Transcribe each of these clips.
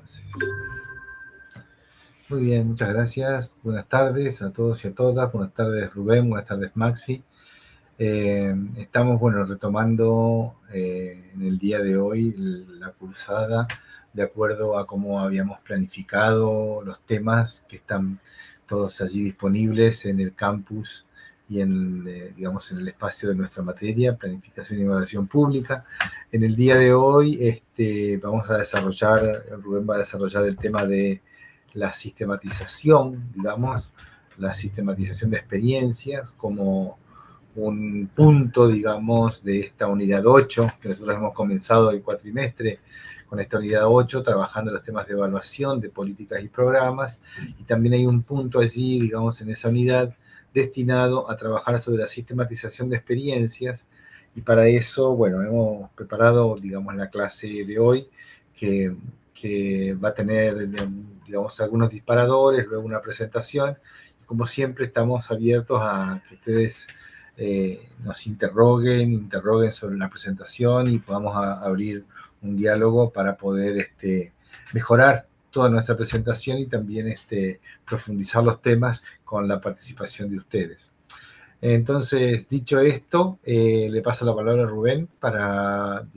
Entonces, muy bien, muchas gracias. Buenas tardes a todos y a todas. Buenas tardes, Rubén. Buenas tardes, Maxi. Estamos, retomando en el día de hoy la cursada de acuerdo a cómo habíamos planificado los temas que están todos allí disponibles en el campus y en el espacio de nuestra materia, planificación y evaluación pública. En el día de hoy vamos a desarrollar, Rubén va a desarrollar el tema de la sistematización, la sistematización de experiencias como un punto, de esta unidad 8, que nosotros hemos comenzado el cuatrimestre con esta unidad 8, trabajando los temas de evaluación, de políticas y programas, y también hay un punto allí, en esa unidad, destinado a trabajar sobre la sistematización de experiencias, y para eso, hemos preparado, la clase de hoy, que va a tener, algunos disparadores, luego una presentación, y como siempre estamos abiertos a que ustedes nos interroguen sobre la presentación y podamos abrir un diálogo para poder mejorar toda nuestra presentación y también profundizar los temas con la participación de ustedes. Entonces, dicho esto, le paso la palabra a Rubén para,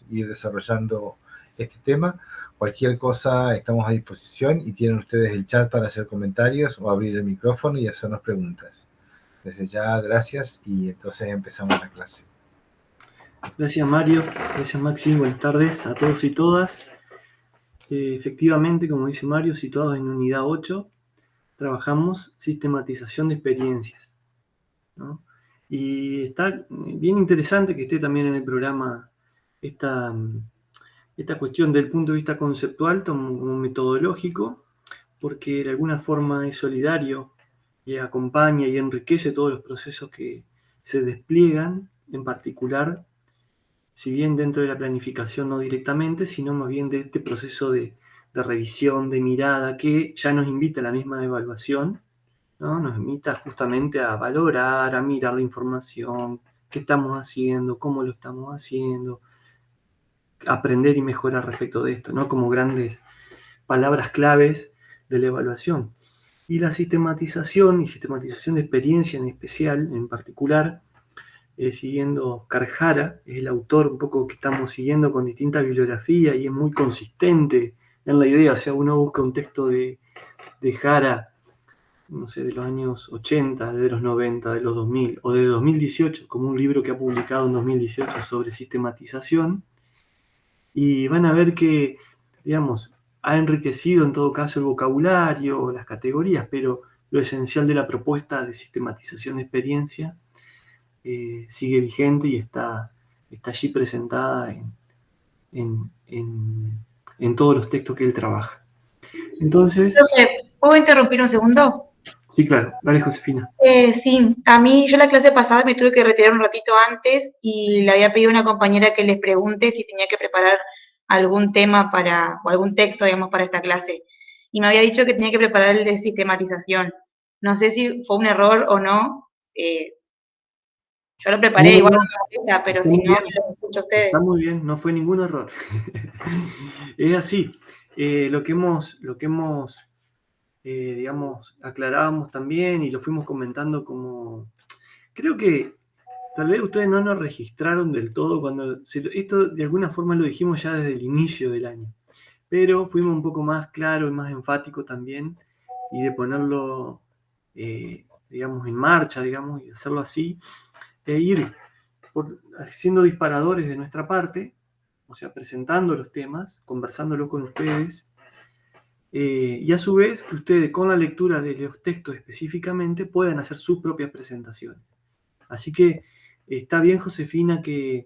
ir desarrollando este tema. Cualquier cosa estamos a disposición y tienen ustedes el chat para hacer comentarios o abrir el micrófono y hacernos preguntas. Desde ya, gracias, y entonces empezamos la clase. Gracias, Mario. Gracias, Maxi. Buenas tardes a todos y todas. Efectivamente, como dice Mario, situados en unidad 8, trabajamos sistematización de experiencias, ¿no? Y está bien interesante que esté también en el programa esta cuestión del punto de vista conceptual como metodológico, porque de alguna forma es solidario y acompaña y enriquece todos los procesos que se despliegan, en particular, si bien dentro de la planificación no directamente, sino más bien de este proceso de revisión, de mirada, que ya nos invita a la misma evaluación, ¿no? Nos invita justamente a valorar, a mirar la información, qué estamos haciendo, cómo lo estamos haciendo, aprender y mejorar respecto de esto, ¿no? Como grandes palabras claves de la evaluación. Y la sistematización y sistematización de experiencia en especial, en particular, siguiendo Carjara, es el autor un poco que estamos siguiendo con distintas bibliografías y es muy consistente en la idea. O sea, uno busca un texto de Jara, no sé, de los años 80, de los 90, de los 2000 o de 2018, como un libro que ha publicado en 2018 sobre sistematización, y van a ver que, digamos, ha enriquecido en todo caso el vocabulario, las categorías, pero lo esencial de la propuesta de sistematización de experiencia sigue vigente y está allí presentada en todos los textos que él trabaja. Entonces... ¿Puedo interrumpir un segundo? Sí, claro. Dale, Josefina. Sí, a mí, yo la clase pasada me tuve que retirar un ratito antes y le había pedido a una compañera que les pregunte si tenía que preparar algún tema o algún texto, para esta clase. Y me había dicho que tenía que preparar el de sistematización. No sé si fue un error o no. Yo lo preparé, igual no me molesta, pero si no, lo escucho a ustedes. Está muy bien, no fue ningún error. Es así. Lo que hemos aclarábamos también y lo fuimos comentando como... Creo que tal vez ustedes no nos registraron del todo cuando... Esto de alguna forma lo dijimos ya desde el inicio del año, pero fuimos un poco más claros y más enfáticos también, y de ponerlo, en marcha, y hacerlo así, e ir haciendo disparadores de nuestra parte, o sea, presentando los temas, conversándolo con ustedes, y a su vez que ustedes con la lectura de los textos específicamente puedan hacer sus propias presentaciones. Así que está bien, Josefina, que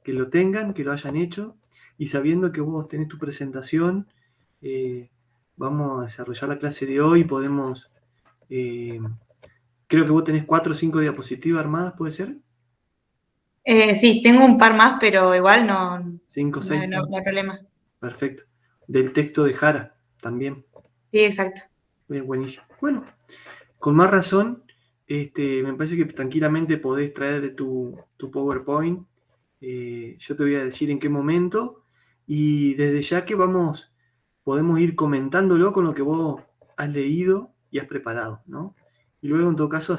lo tengan, que lo hayan hecho, y sabiendo que vos tenés tu presentación, vamos a desarrollar la clase de hoy. Podemos, creo que vos tenés 4 o 5 diapositivas armadas, ¿puede ser? Sí, tengo un par más, pero igual no, 5 o 6. No hay problema. Perfecto. Del texto de Jara también. Sí, exacto. Buenísimo. Bueno, con más razón, me parece que tranquilamente podés traer tu PowerPoint. Yo te voy a decir en qué momento, y desde ya que vamos podemos ir comentándolo con lo que vos has leído y has preparado, ¿no? Y luego, en todo caso,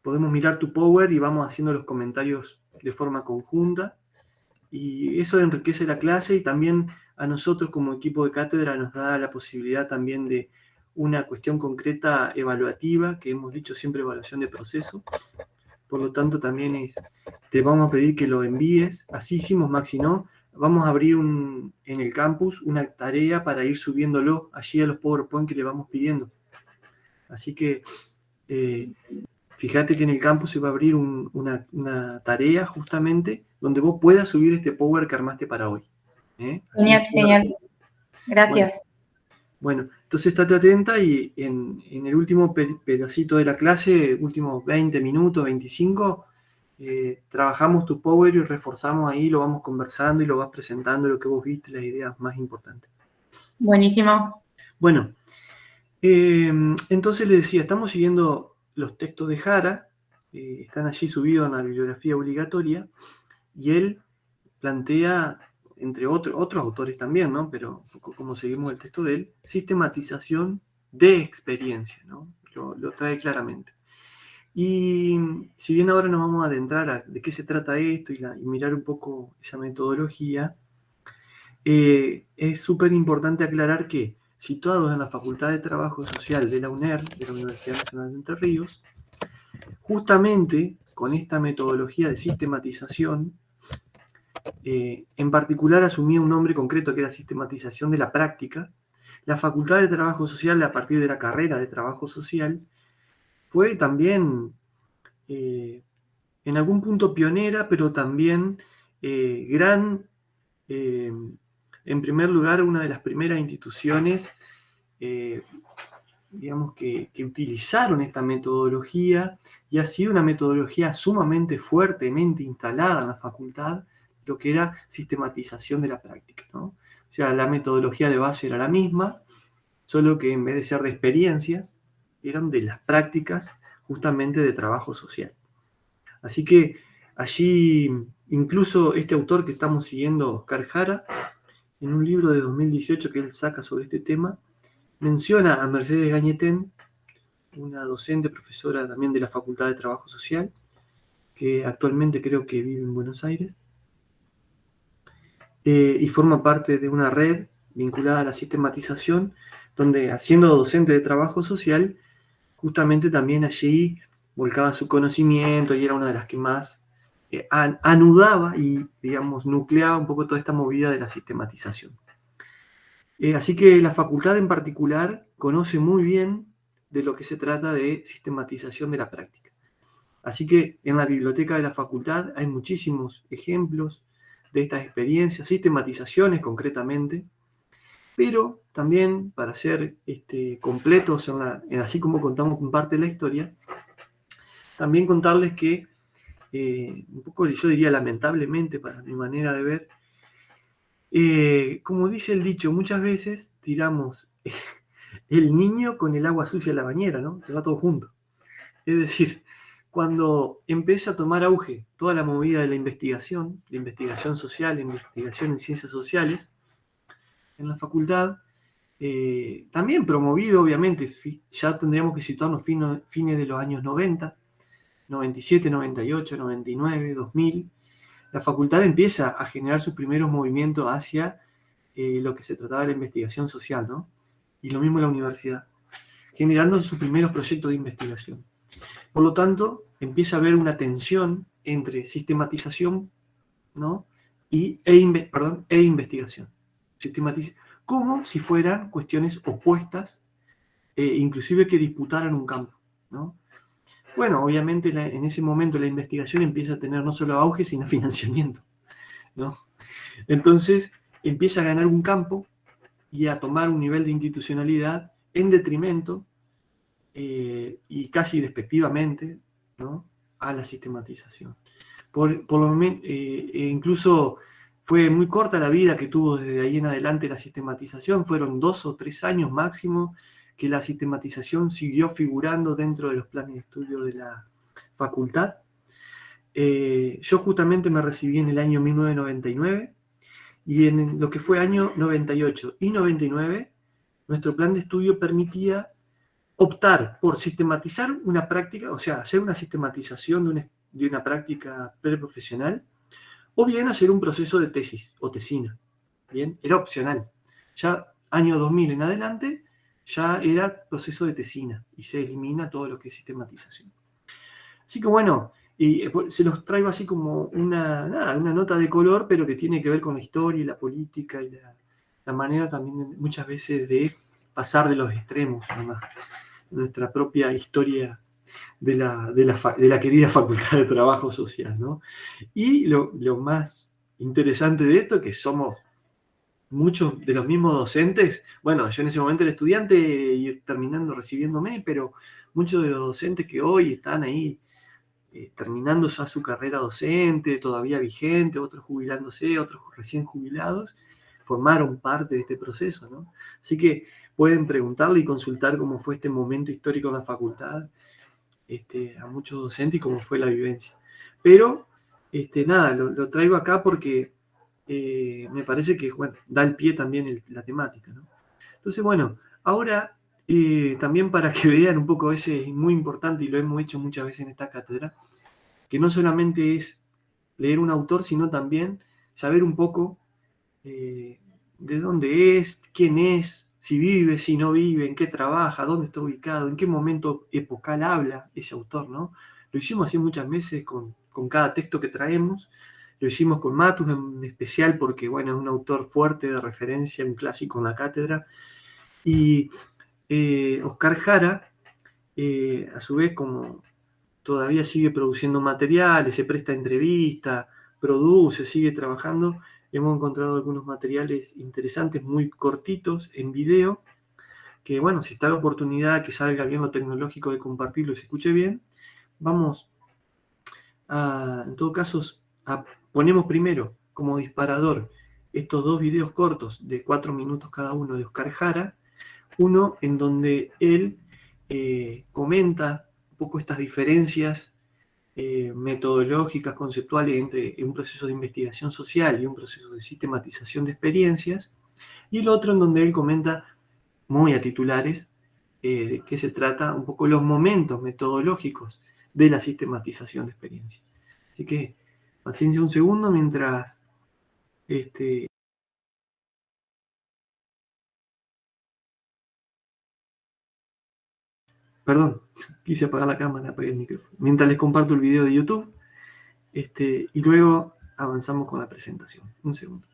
podemos mirar tu Power y vamos haciendo los comentarios de forma conjunta. Y eso enriquece la clase y también a nosotros como equipo de cátedra nos da la posibilidad también de una cuestión concreta evaluativa, que hemos dicho siempre evaluación de proceso. Por lo tanto, también te vamos a pedir que lo envíes. Así hicimos, Maxi, ¿no? Vamos a abrir en el campus una tarea para ir subiéndolo allí a los PowerPoint que le vamos pidiendo. Así que fíjate que en el campus se va a abrir una tarea justamente donde vos puedas subir este Power que armaste para hoy. Genial. Gracias. Bueno, entonces estate atenta y en el último pedacito de la clase, últimos 20 minutos, 25, trabajamos tu Power y reforzamos ahí, lo vamos conversando y lo vas presentando, lo que vos viste, las ideas más importantes. Buenísimo. Bueno, entonces les decía, estamos siguiendo los textos de Jara, están allí subidos en la bibliografía obligatoria, y él plantea, entre otros autores también, ¿no? Pero como seguimos el texto de él, sistematización de experiencia, ¿no? Lo trae claramente. Y si bien ahora nos vamos a adentrar a de qué se trata esto y mirar un poco esa metodología, es súper importante aclarar que, situados en la Facultad de Trabajo Social de la UNER, de la Universidad Nacional de Entre Ríos, justamente con esta metodología de sistematización, en particular asumía un nombre concreto que era sistematización de la práctica, la Facultad de Trabajo Social, a partir de la carrera de Trabajo Social, fue también en algún punto pionera, pero también en primer lugar, una de las primeras instituciones digamos que utilizaron esta metodología, y ha sido una metodología sumamente fuertemente instalada en la facultad, lo que era sistematización de la práctica, ¿no? O sea, la metodología de base era la misma, solo que en vez de ser de experiencias, eran de las prácticas justamente de trabajo social. Así que allí, incluso este autor que estamos siguiendo, Oscar Jara, en un libro de 2018 que él saca sobre este tema, menciona a Mercedes Gañetén, una docente, profesora también de la Facultad de Trabajo Social, que actualmente creo que vive en Buenos Aires, y forma parte de una red vinculada a la sistematización, donde, siendo docente de trabajo social, justamente también allí volcaba su conocimiento y era una de las que más anudaba y, digamos, nucleaba un poco toda esta movida de la sistematización. Así que la facultad en particular conoce muy bien de lo que se trata de sistematización de la práctica. Así que en la biblioteca de la facultad hay muchísimos ejemplos de estas experiencias, sistematizaciones concretamente, pero también para ser completos, así como contamos con parte de la historia, también contarles que, un poco yo diría lamentablemente para mi manera de ver, como dice el dicho, muchas veces tiramos el niño con el agua sucia a la bañera, ¿no? Se va todo junto. Es decir, cuando empieza a tomar auge toda la movida de la investigación social, la investigación en ciencias sociales, en la facultad, también promovido, obviamente, ya tendríamos que situarnos fines de los años 90, 97, 98, 99, 2000, la facultad empieza a generar sus primeros movimientos hacia lo que se trataba de la investigación social, ¿no? Y lo mismo en la universidad, generando sus primeros proyectos de investigación. Por lo tanto, empieza a haber una tensión entre sistematización, ¿no? e investigación. Como si fueran cuestiones opuestas, inclusive que disputaran un campo, ¿no? Bueno, obviamente en ese momento la investigación empieza a tener no solo auge, sino financiamiento, ¿no? Entonces empieza a ganar un campo y a tomar un nivel de institucionalidad en detrimento y casi despectivamente, ¿no?, a la sistematización. Incluso fue muy corta la vida que tuvo desde ahí en adelante la sistematización, fueron 2 o 3 años máximo que la sistematización siguió figurando dentro de los planes de estudio de la facultad. Yo justamente me recibí en el año 1999 Y en lo que fue año 98 y 99, nuestro plan de estudio permitía optar por sistematizar una práctica, o sea, hacer una sistematización de una práctica preprofesional, o bien hacer un proceso de tesis o tesina. Bien, era opcional. Ya año 2000 en adelante, ya era proceso de tesina y se elimina todo lo que es sistematización. Así que bueno, y se los traigo así como una nota de color, pero que tiene que ver con la historia y la política y la manera también muchas veces de pasar de los extremos, nomás, nuestra propia historia de la querida Facultad de Trabajo Social, ¿no? Y lo más interesante de esto es que somos muchos de los mismos docentes. Bueno, yo en ese momento era estudiante y terminando recibiéndome, pero muchos de los docentes que hoy están ahí terminando ya su carrera docente, todavía vigente, otros jubilándose, otros recién jubilados, formaron parte de este proceso, ¿no? Así que pueden preguntarle y consultar cómo fue este momento histórico en la facultad, a muchos docentes y cómo fue la vivencia. Pero, nada, lo traigo acá porque me parece que, bueno, da el pie también la temática, ¿no? Entonces, bueno, ahora también para que vean un poco, ese es muy importante y lo hemos hecho muchas veces en esta cátedra, que no solamente es leer un autor, sino también saber un poco de dónde es, quién es, si vive, si no vive, en qué trabaja, dónde está ubicado, en qué momento epocal habla ese autor, ¿no? Lo hicimos así muchas veces con cada texto que traemos. Lo hicimos con Matus en especial porque, bueno, es un autor fuerte de referencia, un clásico en la cátedra. Y Oscar Jara, a su vez, como todavía sigue produciendo materiales, se presta entrevistas, produce, sigue trabajando, hemos encontrado algunos materiales interesantes, muy cortitos, en video, que bueno, si está la oportunidad que salga bien lo tecnológico de compartirlo y se escuche bien, vamos en todo caso, ponemos primero como disparador estos dos videos cortos de 4 minutos cada uno de Oscar Jara, uno en donde él comenta un poco estas diferencias metodológicas, conceptuales entre un proceso de investigación social y un proceso de sistematización de experiencias, y el otro en donde él comenta muy a titulares de qué se trata un poco los momentos metodológicos de la sistematización de experiencias. Así que paciencia un segundo mientras perdón, quise apagar la cámara, apagué el micrófono. Mientras les comparto el video de YouTube, y luego avanzamos con la presentación. Un segundo.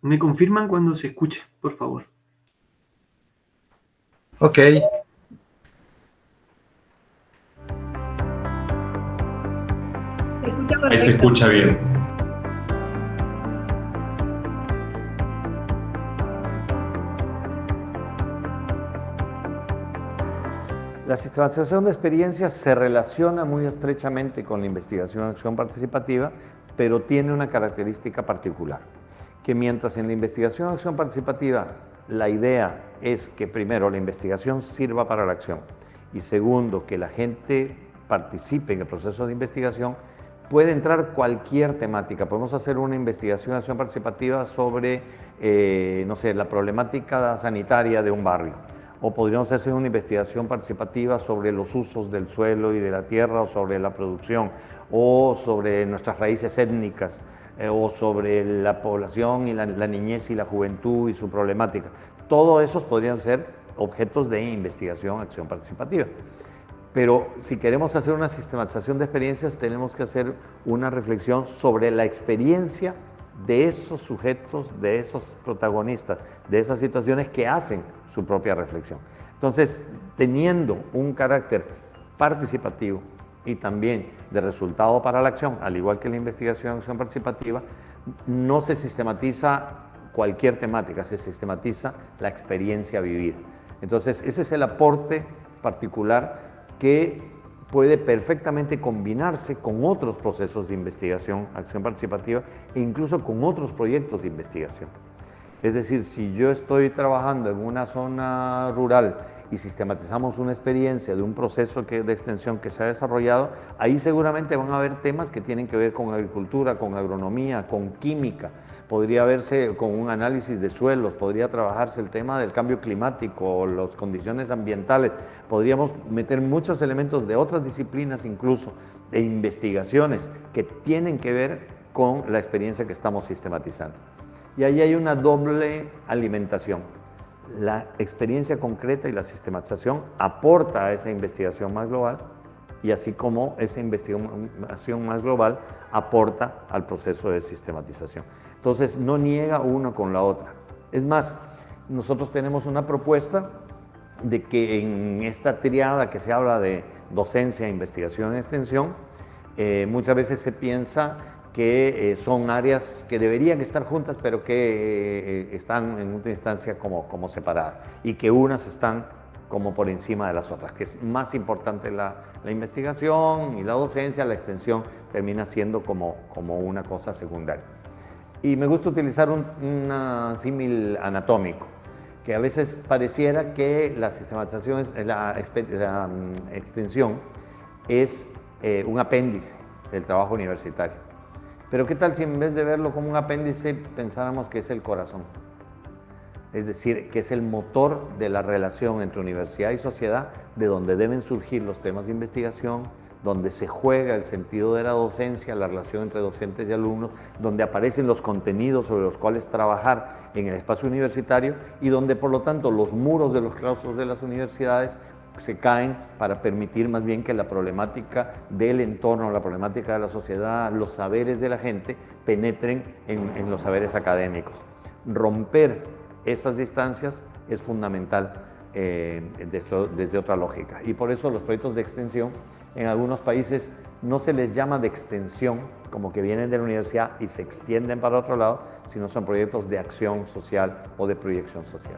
Me confirman cuando se escuche, por favor. Ok. Ahí se escucha bien. La sistematización de experiencias se relaciona muy estrechamente con la investigación en acción participativa, pero tiene una característica particular, que mientras en la investigación en acción participativa la idea es que primero la investigación sirva para la acción y segundo que la gente participe en el proceso de investigación, puede entrar cualquier temática. Podemos hacer una investigación en acción participativa sobre, no sé, la problemática sanitaria de un barrio. O podríamos hacer una investigación participativa sobre los usos del suelo y de la tierra, o sobre la producción, o sobre nuestras raíces étnicas, o sobre la población y la niñez y la juventud y su problemática. Todos esos podrían ser objetos de investigación, acción participativa. Pero si queremos hacer una sistematización de experiencias, tenemos que hacer una reflexión sobre la experiencia de esos sujetos, de esos protagonistas, de esas situaciones que hacen su propia reflexión. Entonces, teniendo un carácter participativo y también de resultado para la acción, al igual que la investigación en acción participativa, no se sistematiza cualquier temática, se sistematiza la experiencia vivida. Entonces, ese es el aporte particular que puede perfectamente combinarse con otros procesos de investigación, acción participativa e incluso con otros proyectos de investigación. Es decir, si yo estoy trabajando en una zona rural y sistematizamos una experiencia de un proceso de extensión que se ha desarrollado, ahí seguramente van a haber temas que tienen que ver con agricultura, con agronomía, con química, podría verse con un análisis de suelos, podría trabajarse el tema del cambio climático o las condiciones ambientales, podríamos meter muchos elementos de otras disciplinas incluso, de investigaciones que tienen que ver con la experiencia que estamos sistematizando. Y ahí hay una doble alimentación. La experiencia concreta y la sistematización aporta a esa investigación más global y así como esa investigación más global aporta al proceso de sistematización. Entonces no niega uno con la otra. Es más, nosotros tenemos una propuesta de que en esta triada que se habla de docencia, investigación y extensión, muchas veces se piensa que son áreas que deberían estar juntas, pero que están en última instancia como separadas, y que unas están como por encima de las otras, que es más importante la investigación y la docencia, la extensión termina siendo como una cosa secundaria. Y me gusta utilizar un símil anatómico, que a veces pareciera que la sistematización, la extensión es un apéndice del trabajo universitario. Pero ¿qué tal si en vez de verlo como un apéndice pensáramos que es el corazón? Es decir, que es el motor de la relación entre universidad y sociedad, de donde deben surgir los temas de investigación, donde se juega el sentido de la docencia, la relación entre docentes y alumnos, donde aparecen los contenidos sobre los cuales trabajar en el espacio universitario y donde, por lo tanto, los muros de los claustros de las universidades se caen para permitir más bien que la problemática del entorno, la problemática de la sociedad, los saberes de la gente penetren en los saberes académicos. Romper esas distancias es fundamental desde otra lógica, y por eso los proyectos de extensión en algunos países no se les llama de extensión, como que vienen de la universidad y se extienden para otro lado, sino son proyectos de acción social o de proyección social.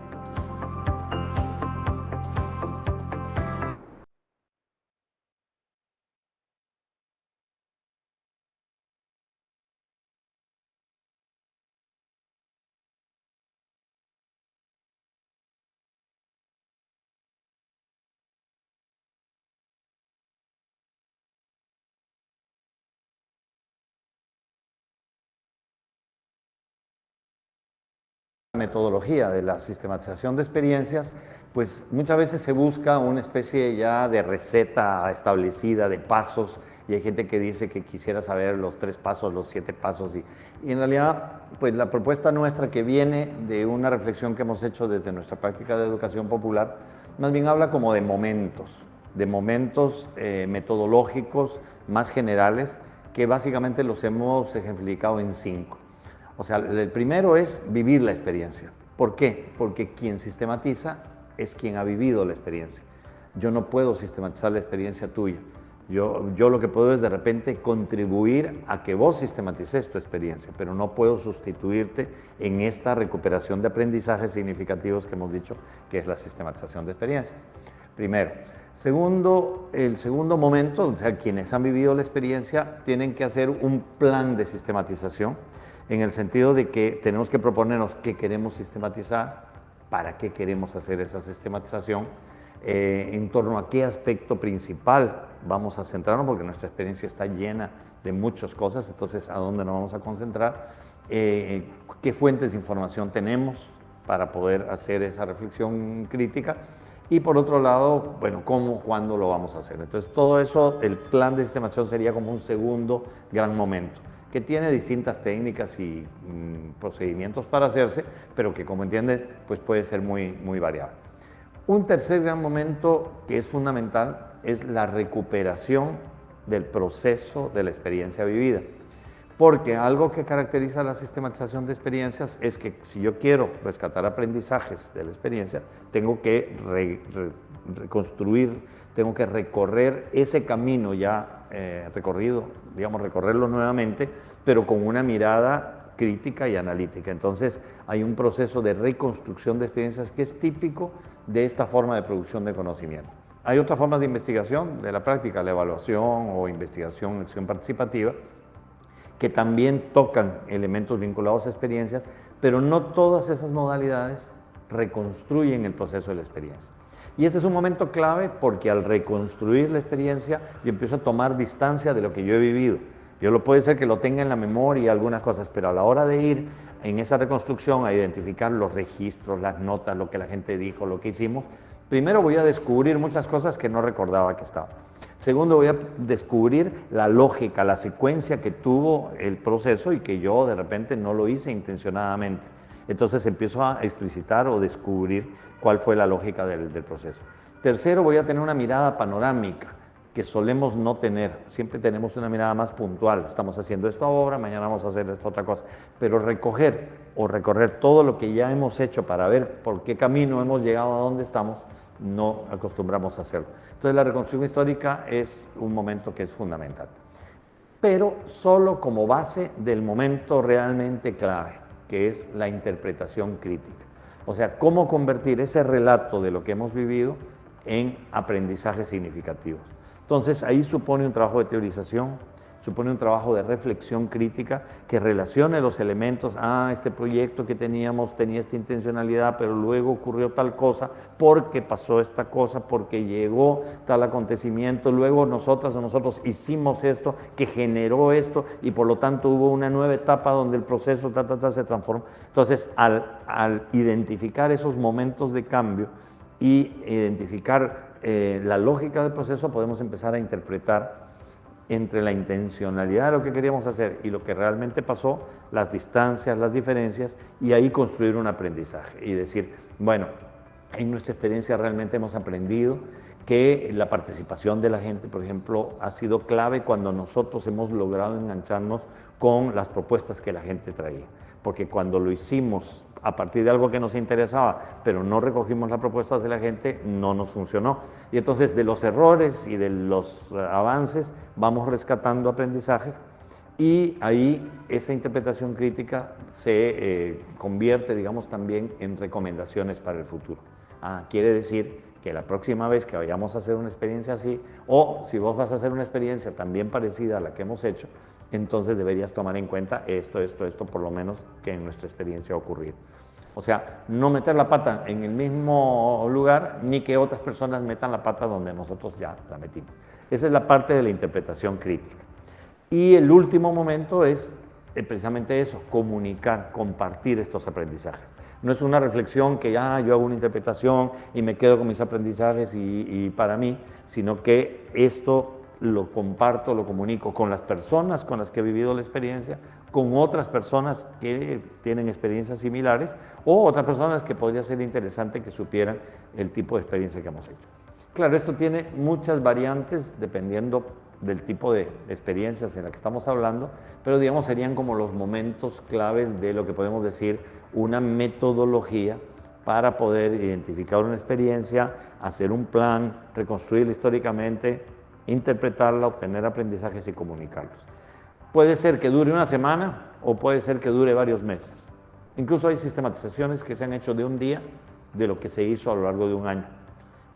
Metodología de la sistematización de experiencias, pues muchas veces se busca una especie ya de receta establecida, de pasos, y hay gente que dice que quisiera saber los 3 pasos, los 7 pasos, y en realidad, pues la propuesta nuestra, que viene de una reflexión que hemos hecho desde nuestra práctica de educación popular, más bien habla como de momentos metodológicos más generales, que básicamente los hemos ejemplificado en 5. O sea, el primero es vivir la experiencia. ¿Por qué? Porque quien sistematiza es quien ha vivido la experiencia. Yo no puedo sistematizar la experiencia tuya. Yo lo que puedo es de repente contribuir a que vos sistematices tu experiencia, pero no puedo sustituirte en esta recuperación de aprendizajes significativos que hemos dicho que es la sistematización de experiencias. Primero. Segundo, el segundo momento, o sea, quienes han vivido la experiencia tienen que hacer un plan de sistematización, en el sentido de que tenemos que proponernos qué queremos sistematizar, para qué queremos hacer esa sistematización, en torno a qué aspecto principal vamos a centrarnos, porque nuestra experiencia está llena de muchas cosas, entonces a dónde nos vamos a concentrar, qué fuentes de información tenemos para poder hacer esa reflexión crítica, y por otro lado, bueno, cómo, cuándo lo vamos a hacer. Entonces todo eso, el plan de sistematización sería como un segundo gran momento, que tiene distintas técnicas y procedimientos para hacerse, pero que, como entiendes, pues puede ser muy variable. Un tercer gran momento que es fundamental es la recuperación del proceso de la experiencia vivida. Porque algo que caracteriza la sistematización de experiencias es que si yo quiero rescatar aprendizajes de la experiencia, tengo que reconstruir, tengo que recorrer ese camino ya recorrido, digamos, recorrerlo nuevamente, pero con una mirada crítica y analítica. Entonces hay un proceso de reconstrucción de experiencias que es típico de esta forma de producción de conocimiento. Hay otras formas de investigación de la práctica, la evaluación o investigación en acción participativa, que también tocan elementos vinculados a experiencias, pero no todas esas modalidades reconstruyen el proceso de la experiencia. Y este es un momento clave porque al reconstruir la experiencia yo empiezo a tomar distancia de lo que yo he vivido. Yo lo puede ser que lo tenga en la memoria algunas cosas, pero a la hora de ir en esa reconstrucción a identificar los registros, las notas, lo que la gente dijo, lo que hicimos, primero voy a descubrir muchas cosas que no recordaba que estaban. Segundo, voy a descubrir la lógica, la secuencia que tuvo el proceso y que yo de repente no lo hice intencionadamente. Entonces empiezo a explicitar o descubrir cuál fue la lógica del proceso. Tercero, voy a tener una mirada panorámica que solemos no tener. Siempre tenemos una mirada más puntual. Estamos haciendo esto ahora, mañana vamos a hacer esta otra cosa. Pero recoger o recorrer todo lo que ya hemos hecho para ver por qué camino hemos llegado a donde estamos, no acostumbramos a hacerlo. Entonces la reconstrucción histórica es un momento que es fundamental. Pero solo como base del momento realmente clave, que es la interpretación crítica. O sea, cómo convertir ese relato de lo que hemos vivido en aprendizajes significativos. Entonces, ahí supone un trabajo de teorización, supone un trabajo de reflexión crítica que relacione los elementos. Este proyecto que teníamos tenía esta intencionalidad, pero luego ocurrió tal cosa porque pasó esta cosa, porque llegó tal acontecimiento, luego nosotros hicimos esto que generó esto y por lo tanto hubo una nueva etapa donde el proceso se transformó. Entonces, al identificar esos momentos de cambio y identificar la lógica del proceso, podemos empezar a interpretar entre la intencionalidad de lo que queríamos hacer y lo que realmente pasó, las distancias, las diferencias, y ahí construir un aprendizaje y decir, bueno, en nuestra experiencia realmente hemos aprendido que la participación de la gente, por ejemplo, ha sido clave cuando nosotros hemos logrado engancharnos con las propuestas que la gente traía. Porque cuando lo hicimos a partir de algo que nos interesaba, pero no recogimos las propuestas de la gente, no nos funcionó. Y entonces de los errores y de los avances vamos rescatando aprendizajes y ahí esa interpretación crítica se convierte, digamos, también en recomendaciones para el futuro. Quiere decir que la próxima vez que vayamos a hacer una experiencia así, o si vos vas a hacer una experiencia también parecida a la que hemos hecho, entonces deberías tomar en cuenta esto, por lo menos que en nuestra experiencia ha ocurrido. O sea, no meter la pata en el mismo lugar, ni que otras personas metan la pata donde nosotros ya la metimos. Esa es la parte de la interpretación crítica. Y el último momento es precisamente eso, comunicar, compartir estos aprendizajes. No es una reflexión que yo hago una interpretación y me quedo con mis aprendizajes y para mí, sino que esto lo comparto, lo comunico con las personas con las que he vivido la experiencia, con otras personas que tienen experiencias similares o otras personas que podría ser interesante que supieran el tipo de experiencia que hemos hecho. Claro, esto tiene muchas variantes dependiendo del tipo de experiencias en la que estamos hablando, pero digamos serían como los momentos claves de lo que podemos decir una metodología para poder identificar una experiencia, hacer un plan, reconstruirla históricamente, interpretarla, obtener aprendizajes y comunicarlos. Puede ser que dure una semana o puede ser que dure varios meses. Incluso hay sistematizaciones que se han hecho de un día de lo que se hizo a lo largo de un año.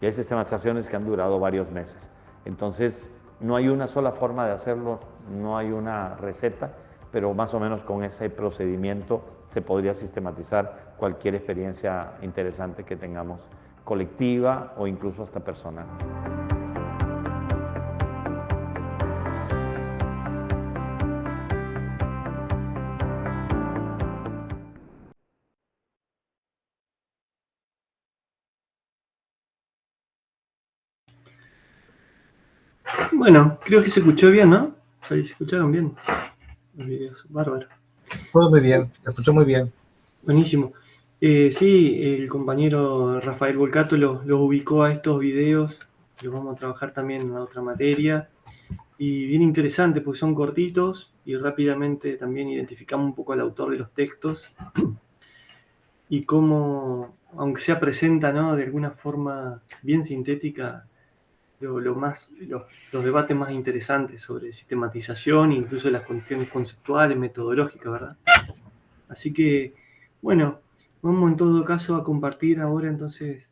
Y hay sistematizaciones que han durado varios meses. Entonces, no hay una sola forma de hacerlo, no hay una receta, pero más o menos con ese procedimiento se podría sistematizar cualquier experiencia interesante que tengamos, colectiva o incluso hasta personal. Bueno, creo que se escuchó bien, ¿no? ¿Se escucharon bien los videos? Bárbaro. Todo muy bien, se escuchó muy bien. Buenísimo. Sí, el compañero Rafael Volcato los ubicó a estos videos, los vamos a trabajar también en la otra materia. Y bien interesante, porque son cortitos y rápidamente también identificamos un poco al autor de los textos y cómo, aunque sea presenta, ¿no?, de alguna forma bien sintética, los debates más interesantes sobre sistematización e incluso las cuestiones conceptuales, metodológicas, ¿verdad? Así que, bueno, vamos en todo caso a compartir ahora entonces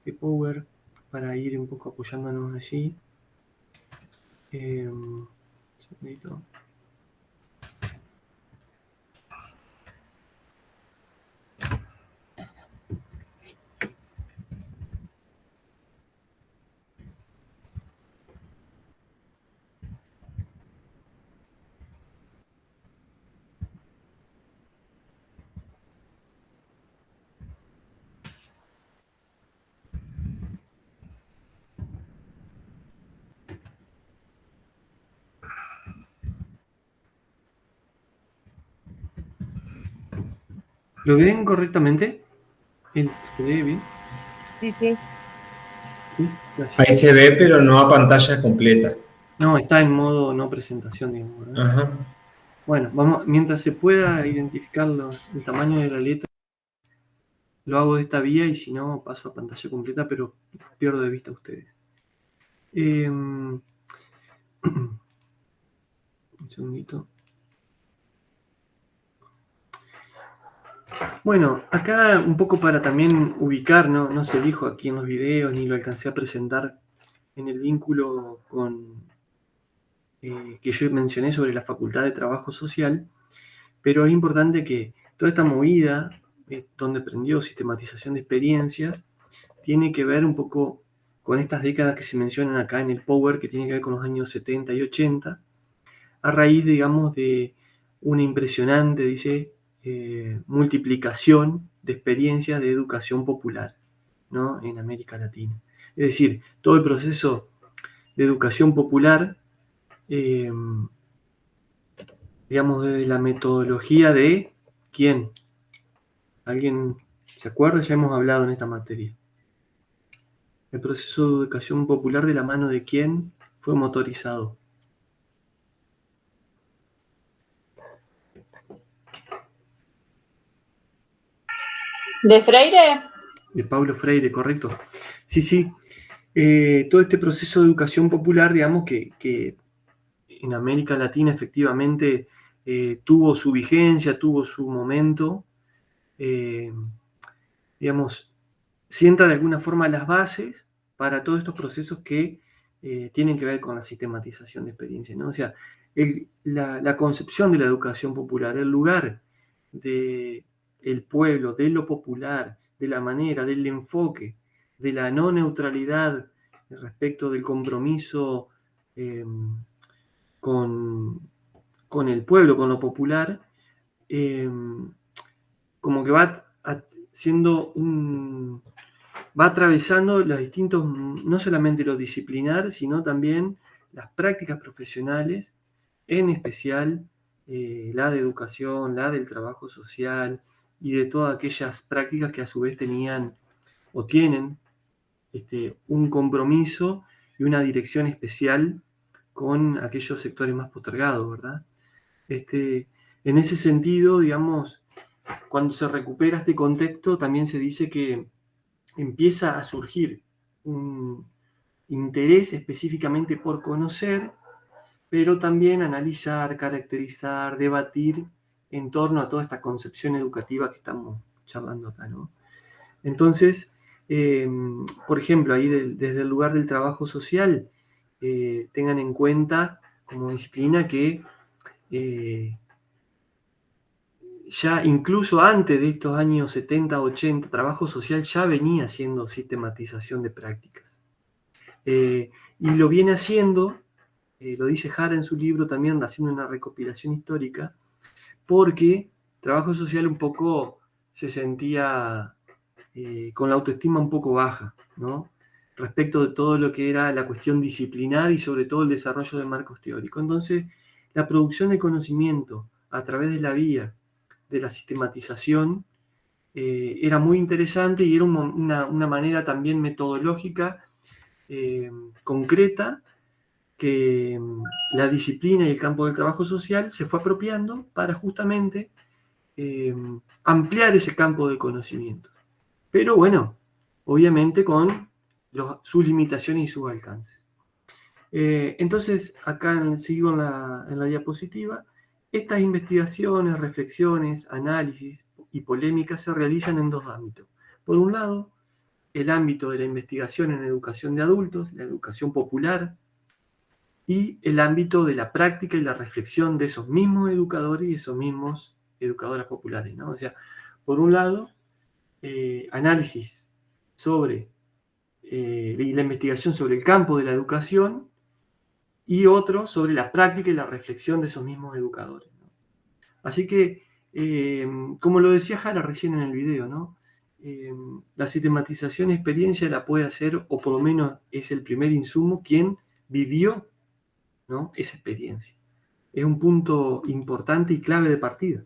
de Power para ir un poco apoyándonos allí. Un segundito. ¿Lo ven correctamente? ¿Se ve bien? Sí, sí. Sí, gracias. Ahí se ve, pero no a pantalla completa. No, está en modo no presentación, digamos, ¿verdad? Ajá. Bueno, vamos, mientras se pueda identificar el tamaño de la letra, lo hago de esta vía y si no, paso a pantalla completa, pero pierdo de vista a ustedes. Un segundito. Bueno, acá un poco para también ubicar, no se dijo aquí en los videos ni lo alcancé a presentar en el vínculo con que yo mencioné sobre la Facultad de Trabajo Social, pero es importante que toda esta movida, donde prendió sistematización de experiencias, tiene que ver un poco con estas décadas que se mencionan acá en el Power, que tiene que ver con los años 70 y 80, a raíz, digamos, de una impresionante, dice, multiplicación de experiencias de educación popular, ¿no?, en América Latina. Es decir, todo el proceso de educación popular, digamos, desde la metodología de ¿quién? ¿Alguien se acuerda? Ya hemos hablado en esta materia. El proceso de educación popular, de la mano de quién fue motorizado. ¿De Freire? De Paulo Freire, correcto. Sí. Todo este proceso de educación popular, digamos, que en América Latina efectivamente tuvo su vigencia, tuvo su momento, digamos, sienta de alguna forma las bases para todos estos procesos que tienen que ver con la sistematización de experiencias, ¿no? O sea, la concepción de la educación popular, el lugar del pueblo, de lo popular, de la manera, del enfoque, de la no neutralidad respecto del compromiso con el pueblo, con lo popular, como que va atravesando los distintos, no solamente lo disciplinar, sino también las prácticas profesionales, en especial la de educación, la del trabajo social y de todas aquellas prácticas que a su vez tenían o tienen un compromiso y una dirección especial con aquellos sectores más postergados, ¿verdad? En ese sentido, digamos, cuando se recupera este contexto, también se dice que empieza a surgir un interés específicamente por conocer, pero también analizar, caracterizar, debatir en torno a toda esta concepción educativa que estamos charlando acá, ¿no? Entonces, por ejemplo, ahí desde el lugar del trabajo social, tengan en cuenta como disciplina que ya incluso antes de estos años 70, 80, trabajo social ya venía haciendo sistematización de prácticas. Y lo viene haciendo, lo dice Jara en su libro también, haciendo una recopilación histórica, porque trabajo social un poco se sentía con la autoestima un poco baja, ¿no?, respecto de todo lo que era la cuestión disciplinar y sobre todo el desarrollo de marcos teóricos. Entonces, la producción de conocimiento a través de la vía de la sistematización era muy interesante y era una manera también metodológica concreta que la disciplina y el campo del trabajo social se fue apropiando para justamente ampliar ese campo de conocimiento. Pero bueno, obviamente con sus limitaciones y sus alcances. Entonces, acá sigo en la diapositiva. Estas investigaciones, reflexiones, análisis y polémicas se realizan en dos ámbitos. Por un lado, el ámbito de la investigación en educación de adultos, la educación popular, y el ámbito de la práctica y la reflexión de esos mismos educadores y esos mismos educadoras populares, ¿no? O sea, por un lado, análisis sobre y la investigación sobre el campo de la educación, y otro sobre la práctica y la reflexión de esos mismos educadores, ¿no? Así que, como lo decía Jara recién en el video, ¿no? La sistematización de experiencia la puede hacer, o por lo menos es el primer insumo, quien vivió, ¿no?, esa experiencia. Es un punto importante y clave de partida.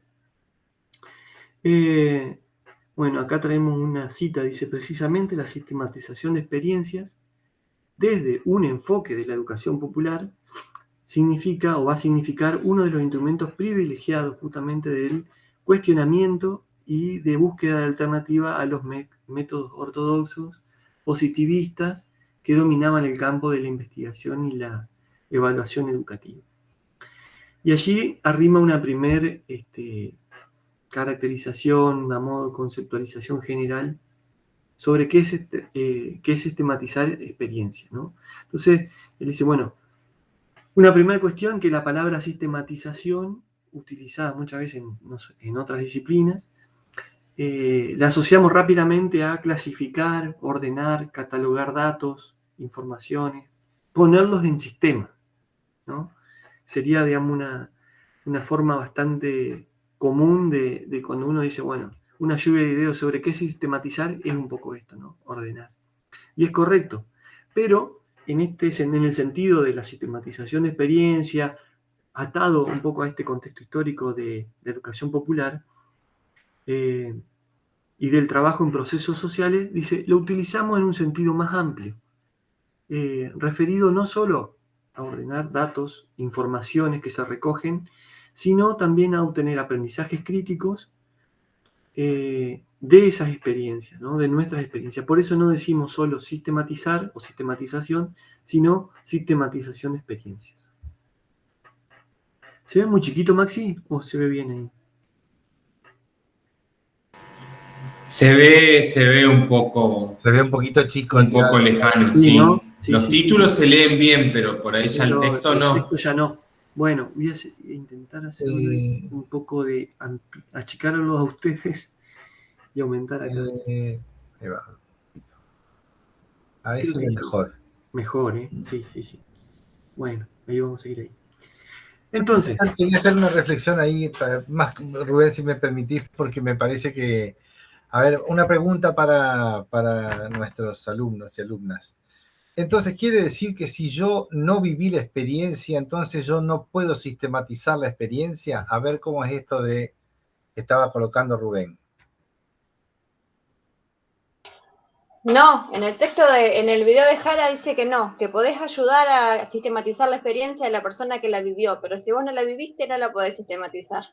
Bueno, acá traemos una cita, dice: precisamente la sistematización de experiencias desde un enfoque de la educación popular significa o va a significar uno de los instrumentos privilegiados justamente del cuestionamiento y de búsqueda de alternativa a los métodos ortodoxos, positivistas, que dominaban el campo de la investigación y la evaluación educativa. Y allí arrima una primer caracterización, a modo de conceptualización general sobre qué es sistematizar experiencias, ¿no? Entonces, él dice, bueno, una primera cuestión, que la palabra sistematización, utilizada muchas veces en otras disciplinas, la asociamos rápidamente a clasificar, ordenar, catalogar datos, informaciones, ponerlos en sistema, ¿no? Sería, digamos, una forma bastante común de cuando uno dice, bueno, una lluvia de ideas sobre qué sistematizar es un poco esto, ¿no? Ordenar. Y es correcto, pero en el sentido de la sistematización de experiencia, atado un poco a este contexto histórico de educación popular y del trabajo en procesos sociales, dice, lo utilizamos en un sentido más amplio, referido no solo a ordenar datos, informaciones que se recogen, sino también a obtener aprendizajes críticos de esas experiencias, ¿no? De nuestras experiencias. Por eso no decimos solo sistematizar o sistematización, sino sistematización de experiencias. ¿Se ve muy chiquito, Maxi, o se ve bien ahí? Se ve un poco. Se ve un poquito chico. Un poco lejano, sí. sí. ¿No? Sí, los títulos se leen bien, pero por ahí ya el texto no. El texto ya no. Bueno, voy a intentar hacer un poco de achicarlos a ustedes y aumentar acá. Ahí va. Ahí se ve mejor. Mejor, ¿eh? Sí. Bueno, ahí vamos a seguir ahí. Entonces, quería hacer una reflexión ahí, más, Rubén, si me permitís, porque me parece que, a ver, una pregunta para nuestros alumnos y alumnas. Entonces, ¿quiere decir que si yo no viví la experiencia, entonces yo no puedo sistematizar la experiencia? A ver cómo es esto de que estaba colocando Rubén. No, en el texto, en el video de Jara dice que no, que podés ayudar a sistematizar la experiencia de la persona que la vivió, pero si vos no la viviste, no la podés sistematizar.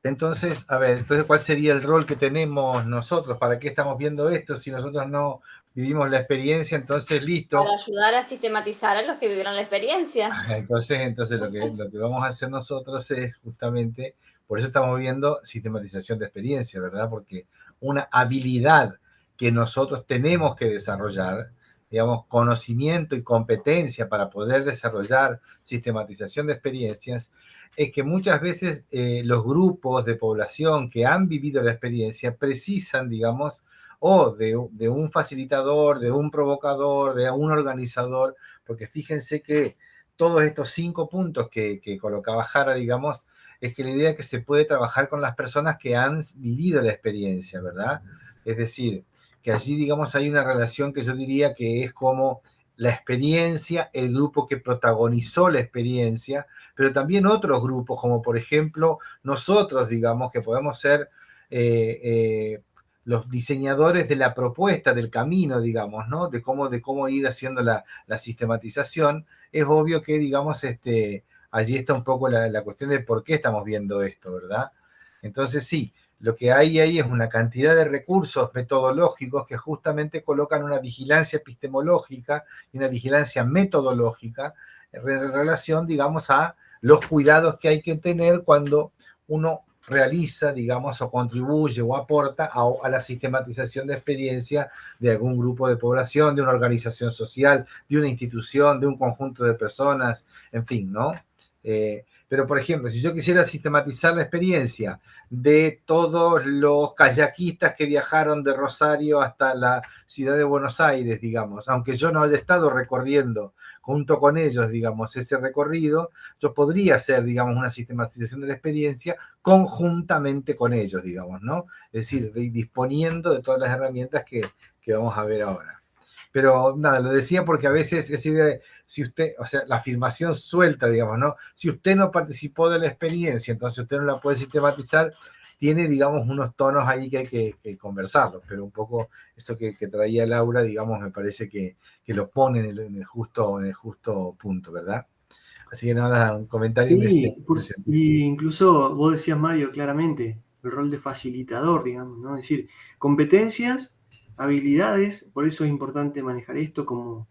Entonces, a ver, entonces, ¿cuál sería el rol que tenemos nosotros? ¿Para qué estamos viendo esto? Si nosotros no vivimos la experiencia, entonces listo. Para ayudar a sistematizar a los que vivieron la experiencia. Entonces lo que vamos a hacer nosotros es justamente, por eso estamos viendo sistematización de experiencia, ¿verdad? Porque una habilidad que nosotros tenemos que desarrollar, digamos, conocimiento y competencia para poder desarrollar sistematización de experiencias, es que muchas veces los grupos de población que han vivido la experiencia precisan, digamos, o de un facilitador, de un provocador, de un organizador, porque fíjense que todos estos 5 puntos que colocaba Jara, digamos, es que la idea es que se puede trabajar con las personas que han vivido la experiencia, ¿verdad? Es decir, que allí, digamos, hay una relación que yo diría que es como la experiencia, el grupo que protagonizó la experiencia, pero también otros grupos, como por ejemplo nosotros, digamos, que podemos ser los diseñadores de la propuesta, del camino, digamos, ¿no? De cómo ir haciendo la sistematización. Es obvio que, digamos, allí está un poco la cuestión de por qué estamos viendo esto, ¿verdad? Entonces, sí, lo que hay ahí es una cantidad de recursos metodológicos que justamente colocan una vigilancia epistemológica y una vigilancia metodológica en relación, digamos, a los cuidados que hay que tener cuando uno realiza, digamos, o contribuye o aporta a la sistematización de experiencia de algún grupo de población, de una organización social, de una institución, de un conjunto de personas, en fin, ¿no? Pero, por ejemplo, si yo quisiera sistematizar la experiencia de todos los kayakistas que viajaron de Rosario hasta la ciudad de Buenos Aires, digamos, aunque yo no haya estado recorriendo junto con ellos, digamos, ese recorrido, yo podría hacer, digamos, una sistematización de la experiencia conjuntamente con ellos, digamos, ¿no? Es decir, disponiendo de todas las herramientas que vamos a ver ahora. Pero nada, lo decía porque a veces, es decir, si usted, o sea, la afirmación suelta, digamos, ¿no? Si usted no participó de la experiencia, entonces usted no la puede sistematizar, tiene, digamos, unos tonos ahí que hay que conversarlos, pero un poco eso que traía Laura, digamos, me parece que lo pone en el justo punto, ¿verdad? Así que nada, un comentario. Sí, y incluso vos decías, Mario, claramente, el rol de facilitador, digamos, ¿no? Es decir, competencias, habilidades, por eso es importante manejar esto, como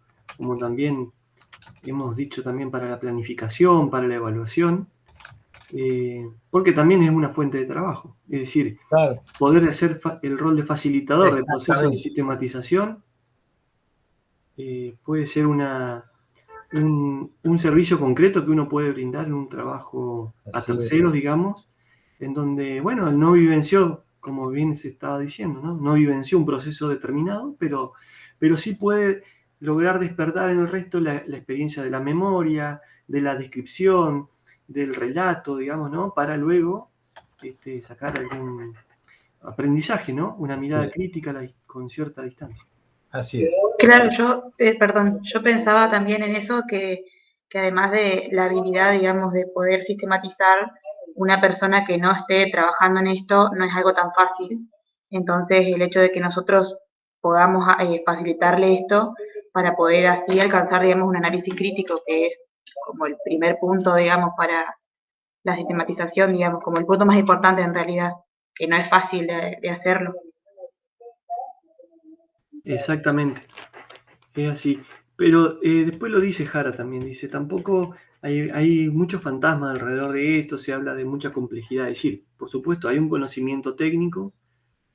también hemos dicho también para la planificación, para la evaluación, porque también es una fuente de trabajo. Es decir, claro, poder hacer el rol de facilitador del proceso de sistematización puede ser un servicio concreto que uno puede brindar en un trabajo a terceros, digamos, en donde, bueno, él no vivenció, como bien se estaba diciendo, no vivenció un proceso determinado, pero sí puede lograr despertar en el resto la experiencia de la memoria, de la descripción, del relato, digamos, ¿no? Para luego sacar algún aprendizaje, ¿no? Una mirada crítica con cierta distancia. Así es. Claro, yo pensaba también en eso, que además de la habilidad, digamos, de poder sistematizar, una persona que no esté trabajando en esto no es algo tan fácil. Entonces, el hecho de que nosotros podamos facilitarle esto para poder así alcanzar, digamos, un análisis crítico, que es como el primer punto, digamos, para la sistematización, digamos, como el punto más importante en realidad, que no es fácil de hacerlo. Exactamente, es así. Pero después lo dice Jara también, dice, tampoco hay muchos fantasmas alrededor de esto, se habla de mucha complejidad. Es decir, por supuesto, hay un conocimiento técnico,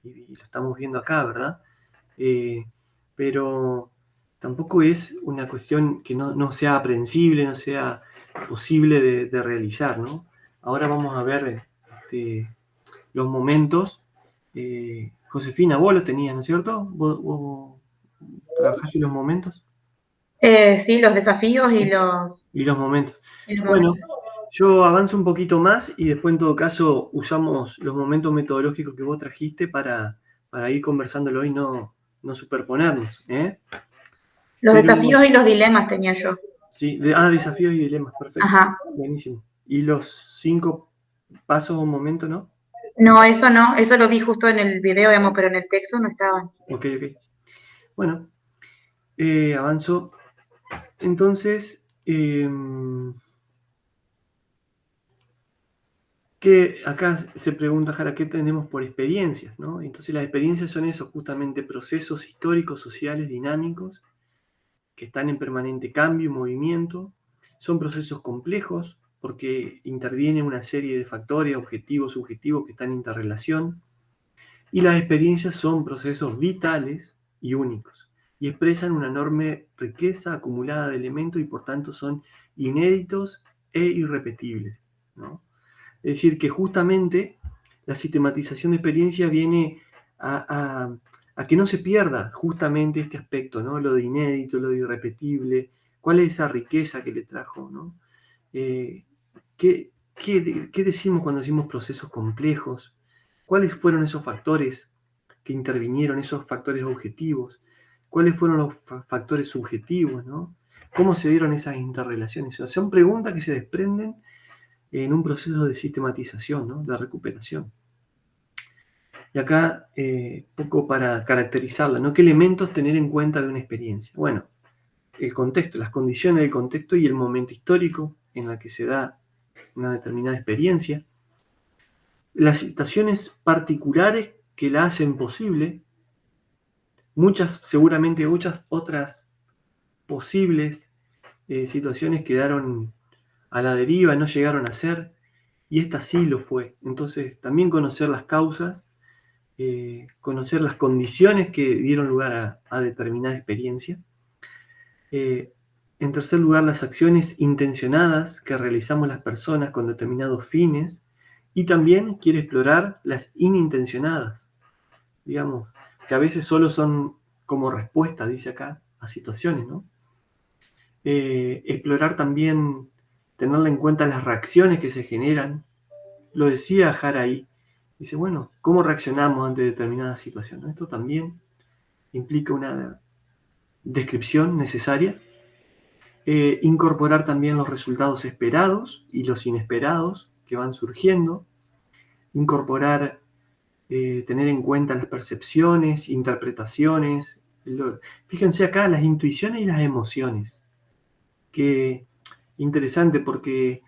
y lo estamos viendo acá, ¿verdad? Pero tampoco es una cuestión que no sea aprensible, no sea posible de realizar, ¿no? Ahora vamos a ver los momentos. Josefina, vos los tenías, ¿no es cierto? ¿Vos trabajaste los momentos? Sí, los desafíos y los momentos. Bueno, yo avanzo un poquito más y después en todo caso usamos los momentos metodológicos que vos trajiste para ir conversándolo y no superponernos. Los desafíos y los dilemas tenía yo. Sí, desafíos y dilemas, perfecto. Ajá. Buenísimo. ¿Y los 5 pasos o momentos, no? No, eso lo vi justo en el video, digamos, pero en el texto no estaban. Ok. Bueno, avanzo. Entonces, que acá se pregunta, Jara, ¿qué tenemos por experiencias? ¿No? Entonces las experiencias son eso, justamente procesos históricos, sociales, dinámicos, que están en permanente cambio y movimiento. Son procesos complejos porque interviene una serie de factores objetivos, subjetivos que están en interrelación. Y las experiencias son procesos vitales y únicos y expresan una enorme riqueza acumulada de elementos y por tanto son inéditos e irrepetibles, ¿no? Es decir, que justamente la sistematización de experiencia viene a que no se pierda justamente este aspecto, ¿no? Lo de inédito, lo de irrepetible, cuál es esa riqueza que le trajo, ¿no? ¿Qué decimos cuando decimos procesos complejos? ¿Cuáles fueron esos factores que intervinieron, esos factores objetivos? ¿Cuáles fueron los factores subjetivos, ¿no? ¿Cómo se dieron esas interrelaciones? O sea, son preguntas que se desprenden en un proceso de sistematización, ¿no? De recuperación. Y acá, poco para caracterizarla, ¿no? ¿Qué elementos tener en cuenta de una experiencia? Bueno, el contexto, las condiciones del contexto y el momento histórico en el que se da una determinada experiencia, las situaciones particulares que la hacen posible, seguramente muchas otras posibles situaciones quedaron a la deriva, no llegaron a ser, y esta sí lo fue. Entonces, también conocer las causas, conocer las condiciones que dieron lugar a determinada experiencia. En tercer lugar, las acciones intencionadas que realizamos las personas con determinados fines, y también quiere explorar las inintencionadas, digamos, que a veces solo son como respuesta, dice acá, a situaciones, ¿no? Explorar también, tenerle en cuenta las reacciones que se generan. Lo decía Jara ahí, dice, bueno, ¿cómo reaccionamos ante determinadas situaciones? Esto también implica una descripción necesaria. Incorporar también los resultados esperados y los inesperados que van surgiendo. Incorporar, tener en cuenta las percepciones, interpretaciones. Fíjense acá, las intuiciones y las emociones. Que interesante porque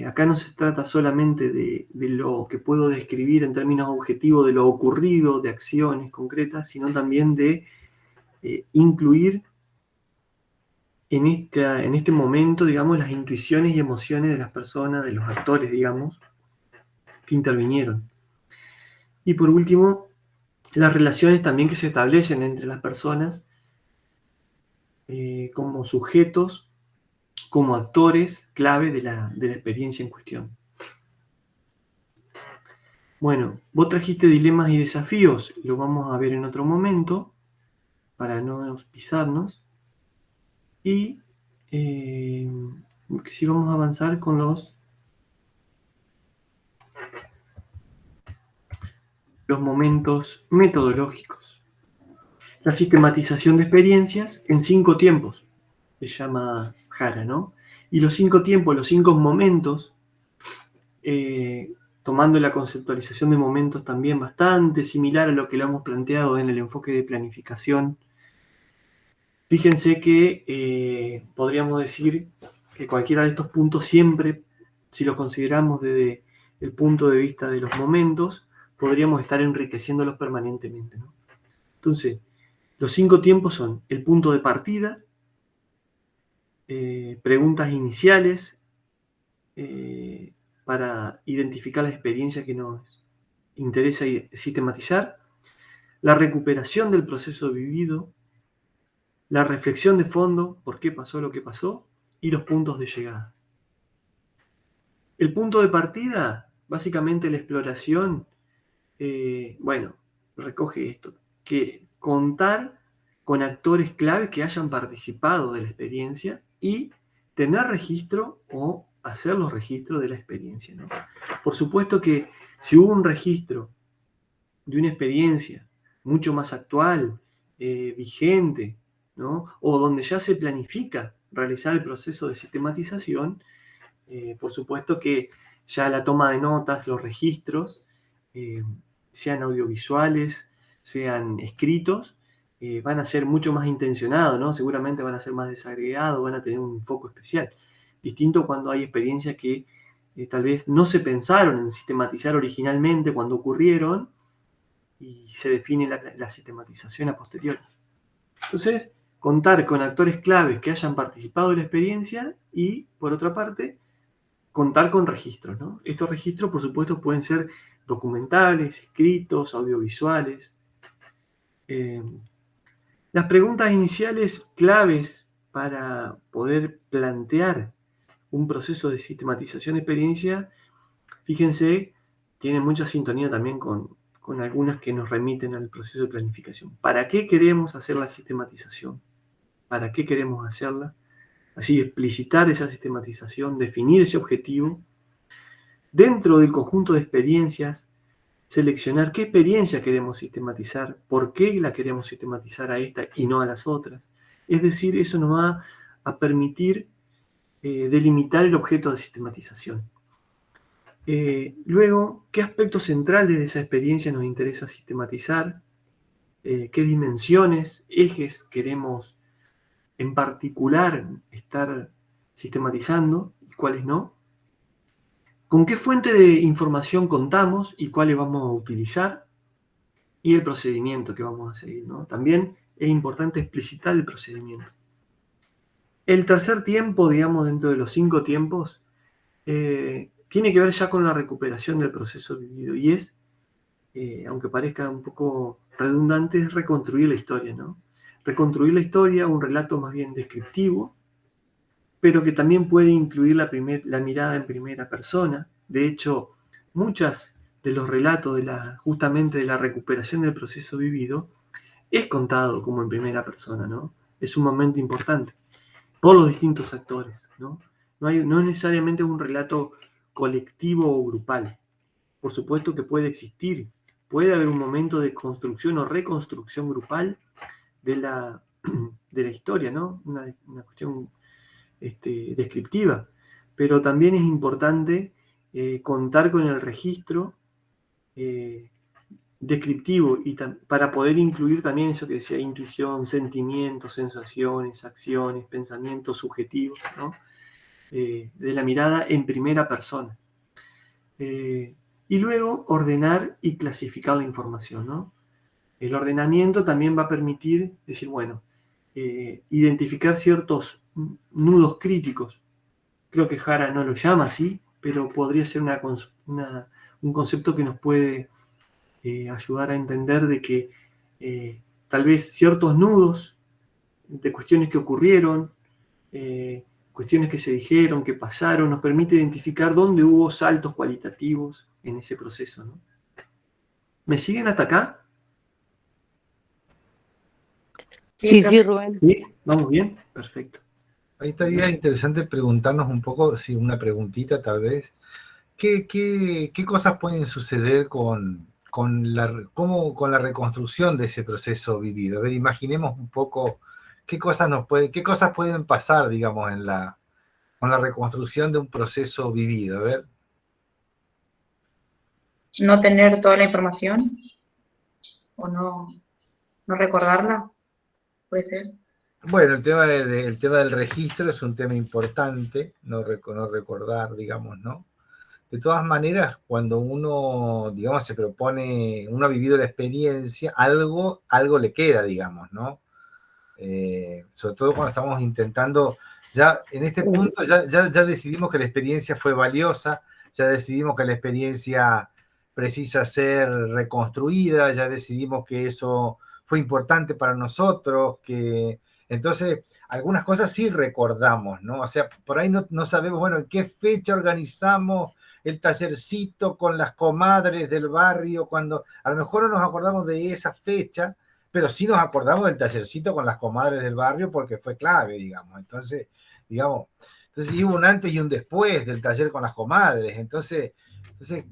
acá no se trata solamente de lo que puedo describir en términos objetivos de lo ocurrido, de acciones concretas, sino también de incluir en este momento, digamos, las intuiciones y emociones de las personas, de los actores, digamos, que intervinieron. Y por último, las relaciones también que se establecen entre las personas como sujetos, como actores clave de la experiencia en cuestión. Bueno, vos trajiste dilemas y desafíos, lo vamos a ver en otro momento, para no pisarnos. Y si vamos a avanzar con los momentos metodológicos. La sistematización de experiencias en 5 tiempos, se llama Jara, ¿no? Y los 5 tiempos, los 5 momentos, tomando la conceptualización de momentos también bastante similar a lo que lo hemos planteado en el enfoque de planificación. Fíjense que podríamos decir que cualquiera de estos puntos siempre, si los consideramos desde el punto de vista de los momentos, podríamos estar enriqueciéndolos permanentemente, ¿no? Entonces, los 5 tiempos son el punto de partida, preguntas iniciales para identificar la experiencia que nos interesa sistematizar, la recuperación del proceso vivido, la reflexión de fondo, por qué pasó lo que pasó, y los puntos de llegada. El punto de partida, básicamente la exploración, recoge esto, que contar con actores clave que hayan participado de la experiencia y tener registro o hacer los registros de la experiencia, ¿no? Por supuesto que si hubo un registro de una experiencia mucho más actual, vigente, ¿no? O donde ya se planifica realizar el proceso de sistematización, por supuesto que ya la toma de notas, los registros, sean audiovisuales, sean escritos, van a ser mucho más intencionados, ¿no? Seguramente van a ser más desagregados, van a tener un foco especial. Distinto cuando hay experiencias que tal vez no se pensaron en sistematizar originalmente cuando ocurrieron y se define la sistematización a posteriori. Entonces, contar con actores claves que hayan participado de la experiencia y, por otra parte, contar con registros, ¿no? Estos registros, por supuesto, pueden ser documentales, escritos, audiovisuales. Las preguntas iniciales claves para poder plantear un proceso de sistematización de experiencia, fíjense, tienen mucha sintonía también con algunas que nos remiten al proceso de planificación. ¿Para qué queremos hacer la sistematización? ¿Para qué queremos hacerla? Así, explicitar esa sistematización, definir ese objetivo. Dentro del conjunto de experiencias, seleccionar qué experiencia queremos sistematizar, por qué la queremos sistematizar a esta y no a las otras. Es decir, eso nos va a permitir delimitar el objeto de sistematización. Luego, ¿qué aspectos centrales de esa experiencia nos interesa sistematizar? ¿Qué dimensiones, ejes queremos en particular estar sistematizando y cuáles no? ¿Con qué fuente de información contamos y cuáles vamos a utilizar? Y el procedimiento que vamos a seguir, ¿no? También es importante explicitar el procedimiento. El tercer tiempo, digamos, dentro de los 5 tiempos, tiene que ver ya con la recuperación del proceso vivido y es, aunque parezca un poco redundante, es reconstruir la historia, ¿no? Reconstruir la historia, un relato más bien descriptivo, pero que también puede incluir la mirada en primera persona. De hecho, muchas de los relatos justamente de la recuperación del proceso vivido es contado como en primera persona, ¿no? Es un momento importante por los distintos actores, ¿no? No es necesariamente un relato colectivo o grupal. Por supuesto que puede existir, puede haber un momento de construcción o reconstrucción grupal de la historia, ¿no? Una cuestión descriptiva, pero también es importante contar con el registro descriptivo y para poder incluir también eso que decía, intuición, sentimientos, sensaciones, acciones, pensamientos subjetivos, ¿no? De la mirada en primera persona. Y luego ordenar y clasificar la información, ¿no? El ordenamiento también va a permitir decir, bueno, identificar ciertos nudos críticos. Creo que Jara no lo llama así, pero podría ser un concepto que nos puede ayudar a entender de que tal vez ciertos nudos de cuestiones que ocurrieron, cuestiones que se dijeron, que pasaron, nos permite identificar dónde hubo saltos cualitativos en ese proceso, ¿no? ¿Me siguen hasta acá? Sí, Rubén. ¿Sí? ¿Vamos bien? Perfecto. Ahí estaría interesante preguntarnos un poco, sí, una preguntita tal vez. ¿Qué cosas pueden suceder con la reconstrucción de ese proceso vivido? A ver, imaginemos un poco qué cosas pueden pasar, digamos, con la reconstrucción de un proceso vivido. A ver. No tener toda la información o no recordarla, puede ser. Bueno, el tema del registro es un tema importante, no recordar, digamos, ¿no? De todas maneras, cuando uno, digamos, se propone, uno ha vivido la experiencia, algo le queda, digamos, ¿no? Sobre todo cuando estamos intentando, ya en este punto ya decidimos que la experiencia fue valiosa, ya decidimos que la experiencia precisa ser reconstruida, ya decidimos que eso fue importante para nosotros, que entonces algunas cosas sí recordamos, ¿no? O sea, por ahí no sabemos, bueno, en qué fecha organizamos el tallercito con las comadres del barrio, cuando a lo mejor no nos acordamos de esa fecha, pero sí nos acordamos del tallercito con las comadres del barrio porque fue clave, digamos. Entonces hubo un antes y un después del taller con las comadres. Entonces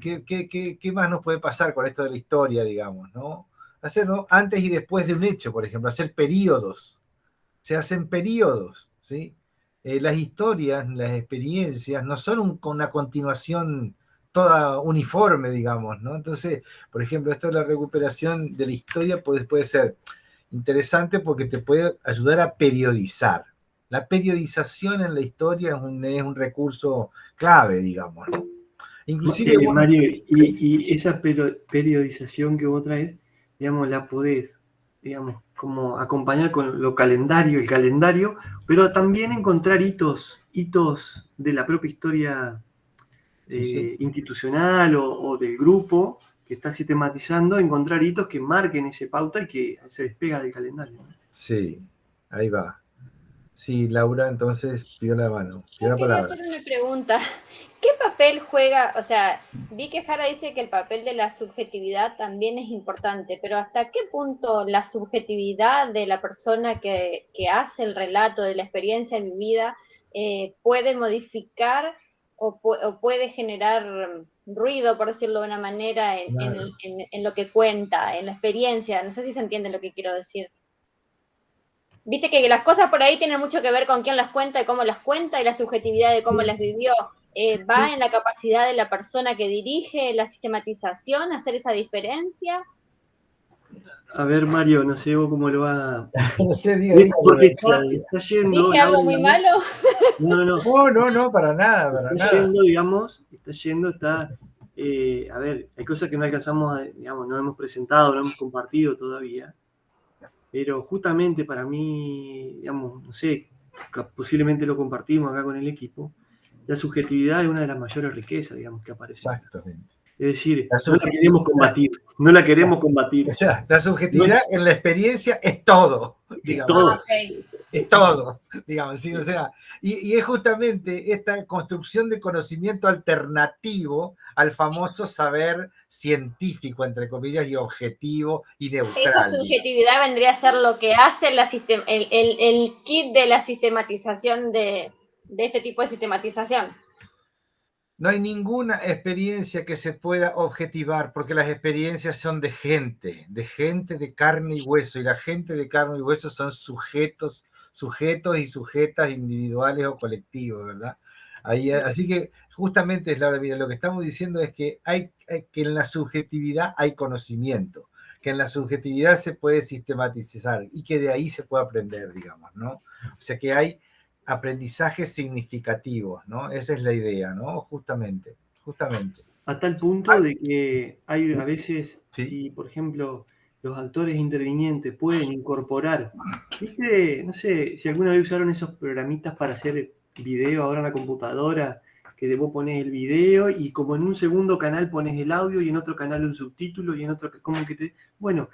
¿qué más nos puede pasar con esto de la historia, digamos, ¿no? Hacerlo antes y después de un hecho, por ejemplo, hacer periodos. Se hacen periodos, ¿sí? Las historias, las experiencias no son una continuación toda uniforme, digamos, ¿no? Entonces, por ejemplo, esto de la recuperación de la historia puede ser interesante porque te puede ayudar a periodizar. La periodización en la historia es un recurso clave, digamos, ¿no? Inclusive, Mario, y esa periodización que vos traes, digamos, la podés, digamos, como acompañar con el calendario, pero también encontrar hitos de la propia historia sí. institucional o del grupo que está sistematizando, encontrar hitos que marquen ese pauta y que se despega del calendario, ¿no? Sí, ahí va. Sí, Laura, entonces pido la mano. Yo quería hacer una pregunta. ¿Qué papel juega? O sea, vi que Jara dice que el papel de la subjetividad también es importante, pero ¿hasta qué punto la subjetividad de la persona que hace el relato de la experiencia vivida puede modificar o puede generar ruido, por decirlo de una manera, en lo que cuenta, en la experiencia? No sé si se entiende lo que quiero decir. Viste que las cosas por ahí tienen mucho que ver con quién las cuenta y cómo las cuenta, y la subjetividad de cómo las vivió. ¿Va en la capacidad de la persona que dirige la sistematización hacer esa diferencia? A ver, Mario, no sé vos cómo lo va. No sé, porque está yendo. ¿Dije algo muy malo? No, para nada. Yendo, digamos, a ver, hay cosas que no alcanzamos, digamos, no hemos presentado, no hemos compartido todavía, pero justamente para mí, digamos, no sé, posiblemente lo compartimos acá con el equipo, la subjetividad es una de las mayores riquezas, digamos, que aparece. Exactamente. Es decir, La no la queremos combatir, no la queremos combatir. O sea, la subjetividad en la experiencia es todo, digamos. Todo. Ok. Es todo, digamos, ¿sí? O sea, y es justamente esta construcción de conocimiento alternativo al famoso saber científico, entre comillas, y objetivo y neutral. Esa subjetividad vendría a ser lo que hace el kit de la sistematización de este tipo de sistematización. No hay ninguna experiencia que se pueda objetivar, porque las experiencias son de gente de carne y hueso, y la gente de carne y hueso son sujetos y sujetas individuales o colectivos, ¿verdad? Así que justamente, Laura, mira, lo que estamos diciendo es que que en la subjetividad hay conocimiento, que en la subjetividad se puede sistematizar y que de ahí se puede aprender, digamos, ¿no? O sea que hay aprendizajes significativos, ¿no? Esa es la idea, ¿no? Justamente. A tal punto de que hay a veces, Sí. si por ejemplo los actores intervinientes pueden incorporar, ¿viste? No sé si alguna vez usaron esos programitas para hacer video ahora en la computadora, que vos pones el video y como en un segundo canal pones el audio y en otro canal un subtítulo y en otro, como que te... Bueno,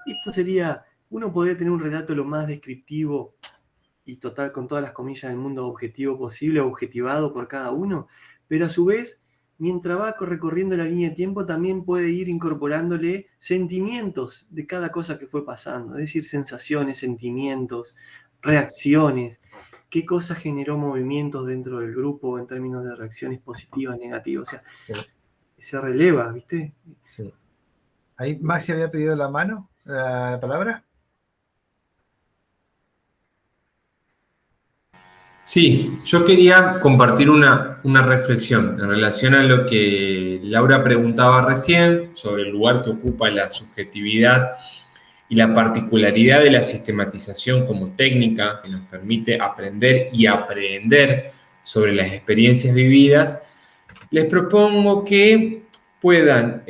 esto sería, uno podría tener un relato lo más descriptivo y total, con todas las comillas del mundo objetivo posible, objetivado por cada uno, pero a su vez, mientras va recorriendo la línea de tiempo, también puede ir incorporándole sentimientos de cada cosa que fue pasando, es decir, sensaciones, sentimientos, reacciones, qué cosa generó movimientos dentro del grupo en términos de reacciones positivas, negativas, o sea, se releva, ¿viste? Sí. ¿Ahí Maxi había pedido la palabra? Sí, yo quería compartir una reflexión en relación a lo que Laura preguntaba recién sobre el lugar que ocupa la subjetividad y la particularidad de la sistematización como técnica que nos permite aprender y aprehender sobre las experiencias vividas. Les propongo que puedan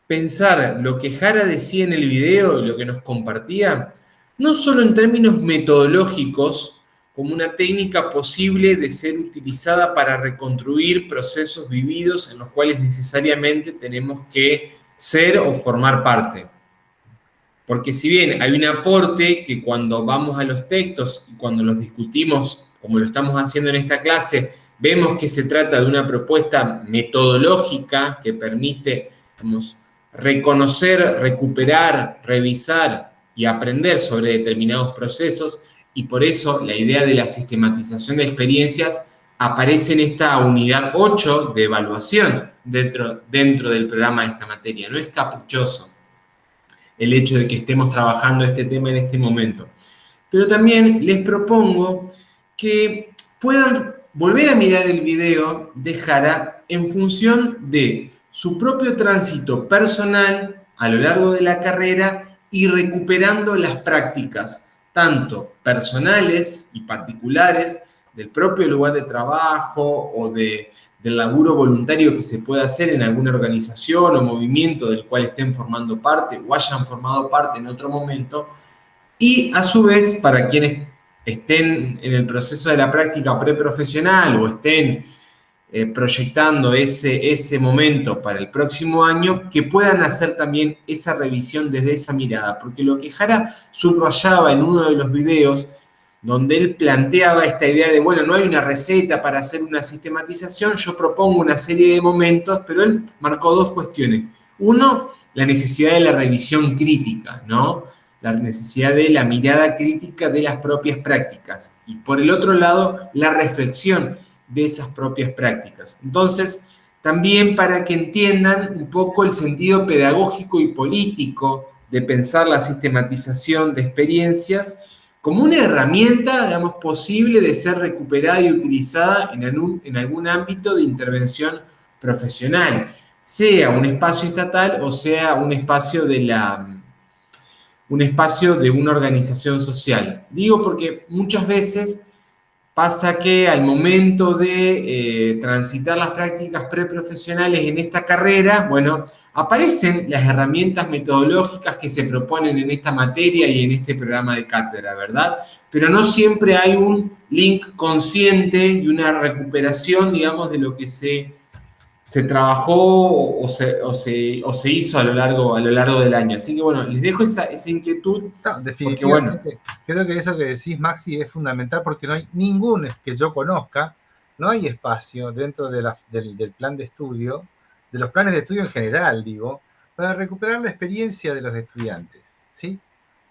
pensar lo que Jara decía en el video y lo que nos compartía, no solo en términos metodológicos, como una técnica posible de ser utilizada para reconstruir procesos vividos en los cuales necesariamente tenemos que ser o formar parte. Porque si bien hay un aporte que cuando vamos a los textos y cuando los discutimos, como lo estamos haciendo en esta clase, vemos que se trata de una propuesta metodológica que permite, reconocer, recuperar, revisar y aprender sobre determinados procesos, y por eso la idea de la sistematización de experiencias aparece en esta unidad 8 de evaluación dentro del programa de esta materia. No es caprichoso el hecho de que estemos trabajando este tema en este momento. Pero también les propongo que puedan volver a mirar el video de Jara en función de su propio tránsito personal a lo largo de la carrera y recuperando las prácticas tanto personales y particulares del propio lugar de trabajo o del laburo voluntario que se pueda hacer en alguna organización o movimiento del cual estén formando parte o hayan formado parte en otro momento, y a su vez para quienes estén en el proceso de la práctica preprofesional o estén proyectando ese momento para el próximo año, que puedan hacer también esa revisión desde esa mirada, porque lo que Jara subrayaba en uno de los videos, donde él planteaba esta idea de, bueno, no hay una receta para hacer una sistematización, yo propongo una serie de momentos, pero él marcó dos cuestiones. Uno, la necesidad de la revisión crítica, ¿no? La necesidad de la mirada crítica de las propias prácticas. Y por el otro lado, la reflexión de esas propias prácticas. Entonces, también para que entiendan un poco el sentido pedagógico y político de pensar la sistematización de experiencias como una herramienta, digamos, posible de ser recuperada y utilizada en algún ámbito de intervención profesional, sea un espacio estatal o sea un espacio de una organización social. Digo porque muchas veces pasa que al momento de transitar las prácticas preprofesionales en esta carrera, bueno, aparecen las herramientas metodológicas que se proponen en esta materia y en este programa de cátedra, ¿verdad? Pero no siempre hay un link consciente y una recuperación, digamos, de lo que se trabajó o se hizo a lo largo del año. Así que bueno, les dejo esa inquietud. No, porque bueno, definitivamente, creo que eso que decís, Maxi, es fundamental porque no hay ningún que yo conozca, no hay espacio dentro del plan de estudio, de los planes de estudio en general, digo, para recuperar la experiencia de los estudiantes, ¿sí?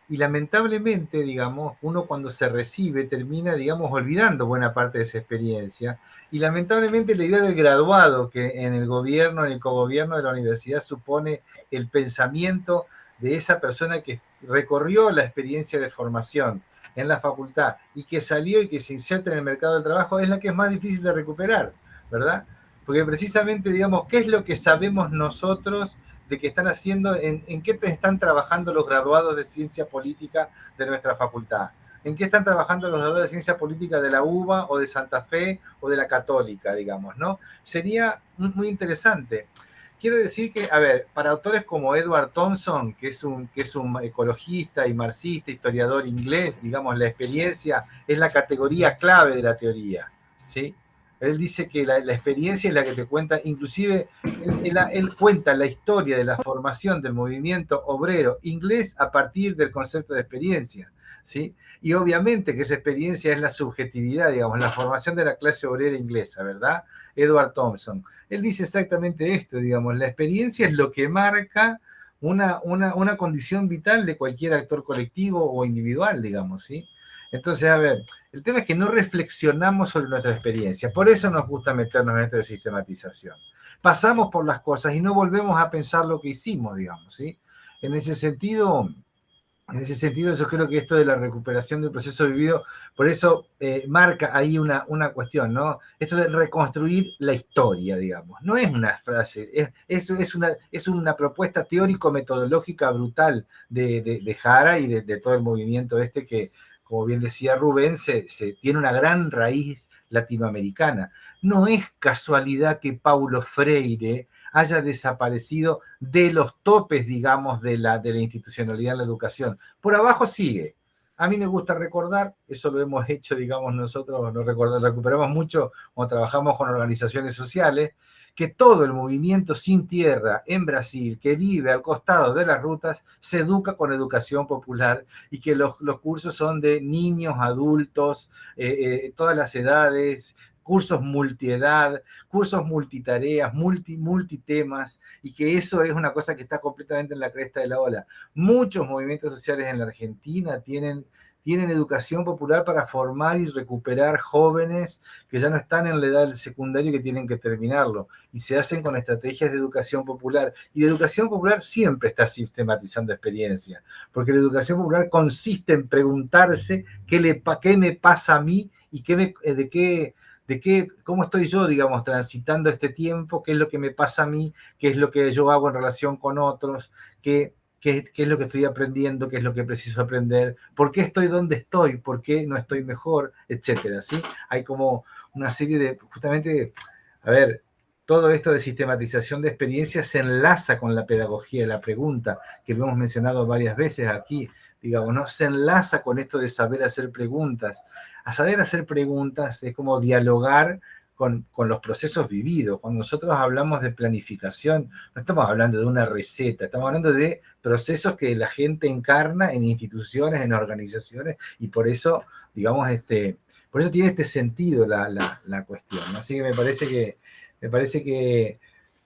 Y lamentablemente, digamos, uno cuando se recibe termina, digamos, olvidando buena parte de esa experiencia. Y lamentablemente la idea del graduado que en el gobierno, en el cogobierno de la universidad supone el pensamiento de esa persona que recorrió la experiencia de formación en la facultad y que salió y que se inserta en el mercado del trabajo es la que es más difícil de recuperar, ¿verdad? Porque precisamente, digamos, ¿qué es lo que sabemos nosotros de qué están haciendo, en qué están trabajando los graduados de ciencia política de nuestra facultad? ¿En qué están trabajando los graduados de ciencia política de la UBA o de Santa Fe o de la Católica, digamos, ¿no? Sería muy interesante. Quiero decir que, a ver, para autores como Edward Thompson, que es un ecologista y marxista, historiador inglés, digamos, la experiencia es la categoría clave de la teoría, ¿sí? Él dice que la experiencia es la que te cuenta, inclusive él cuenta la historia de la formación del movimiento obrero inglés a partir del concepto de experiencia, ¿sí? Y obviamente que esa experiencia es la subjetividad, digamos, la formación de la clase obrera inglesa, ¿verdad? Edward Thompson. Él dice exactamente esto, digamos, la experiencia es lo que marca una condición vital de cualquier actor colectivo o individual, digamos, ¿sí? Entonces, a ver, el tema es que no reflexionamos sobre nuestra experiencia, por eso nos gusta meternos en esto de sistematización. Pasamos por las cosas y no volvemos a pensar lo que hicimos, digamos, ¿sí? En ese sentido, yo creo que esto de la recuperación del proceso vivido, por eso marca ahí una cuestión, ¿no? Esto de reconstruir la historia, digamos. No es una frase, es una propuesta teórico-metodológica brutal de Jara y de todo el movimiento este que, como bien decía Rubén, se tiene una gran raíz latinoamericana. No es casualidad que Paulo Freire haya desaparecido de los topes, digamos, de la institucionalidad en la educación. Por abajo sigue. A mí me gusta recordar, eso lo hemos hecho, digamos, nosotros recuperamos mucho cuando trabajamos con organizaciones sociales, que todo el movimiento sin tierra en Brasil, que vive al costado de las rutas, se educa con educación popular y que los cursos son de niños, adultos, todas las edades, cursos multiedad, cursos multitareas, multitemas, y que eso es una cosa que está completamente en la cresta de la ola. Muchos movimientos sociales en la Argentina tienen educación popular para formar y recuperar jóvenes que ya no están en la edad del secundario y que tienen que terminarlo, y se hacen con estrategias de educación popular. Y la educación popular siempre está sistematizando experiencia, porque la educación popular consiste en preguntarse qué me pasa a mí y cómo estoy yo, digamos, transitando este tiempo, qué es lo que me pasa a mí, qué es lo que yo hago en relación con otros, qué es lo que estoy aprendiendo, qué es lo que preciso aprender, por qué estoy donde estoy, por qué no estoy mejor, etcétera, ¿sí? Hay como una serie de, justamente, a ver, todo esto de sistematización de experiencias se enlaza con la pedagogía de la pregunta, que lo hemos mencionado varias veces aquí, digamos, ¿no? Se enlaza con esto de saber hacer preguntas. A saber hacer preguntas es como dialogar con los procesos vividos. Cuando nosotros hablamos de planificación, no estamos hablando de una receta, estamos hablando de procesos que la gente encarna en instituciones, en organizaciones, y por eso, digamos, por eso tiene este sentido la cuestión, ¿no? Así que me parece que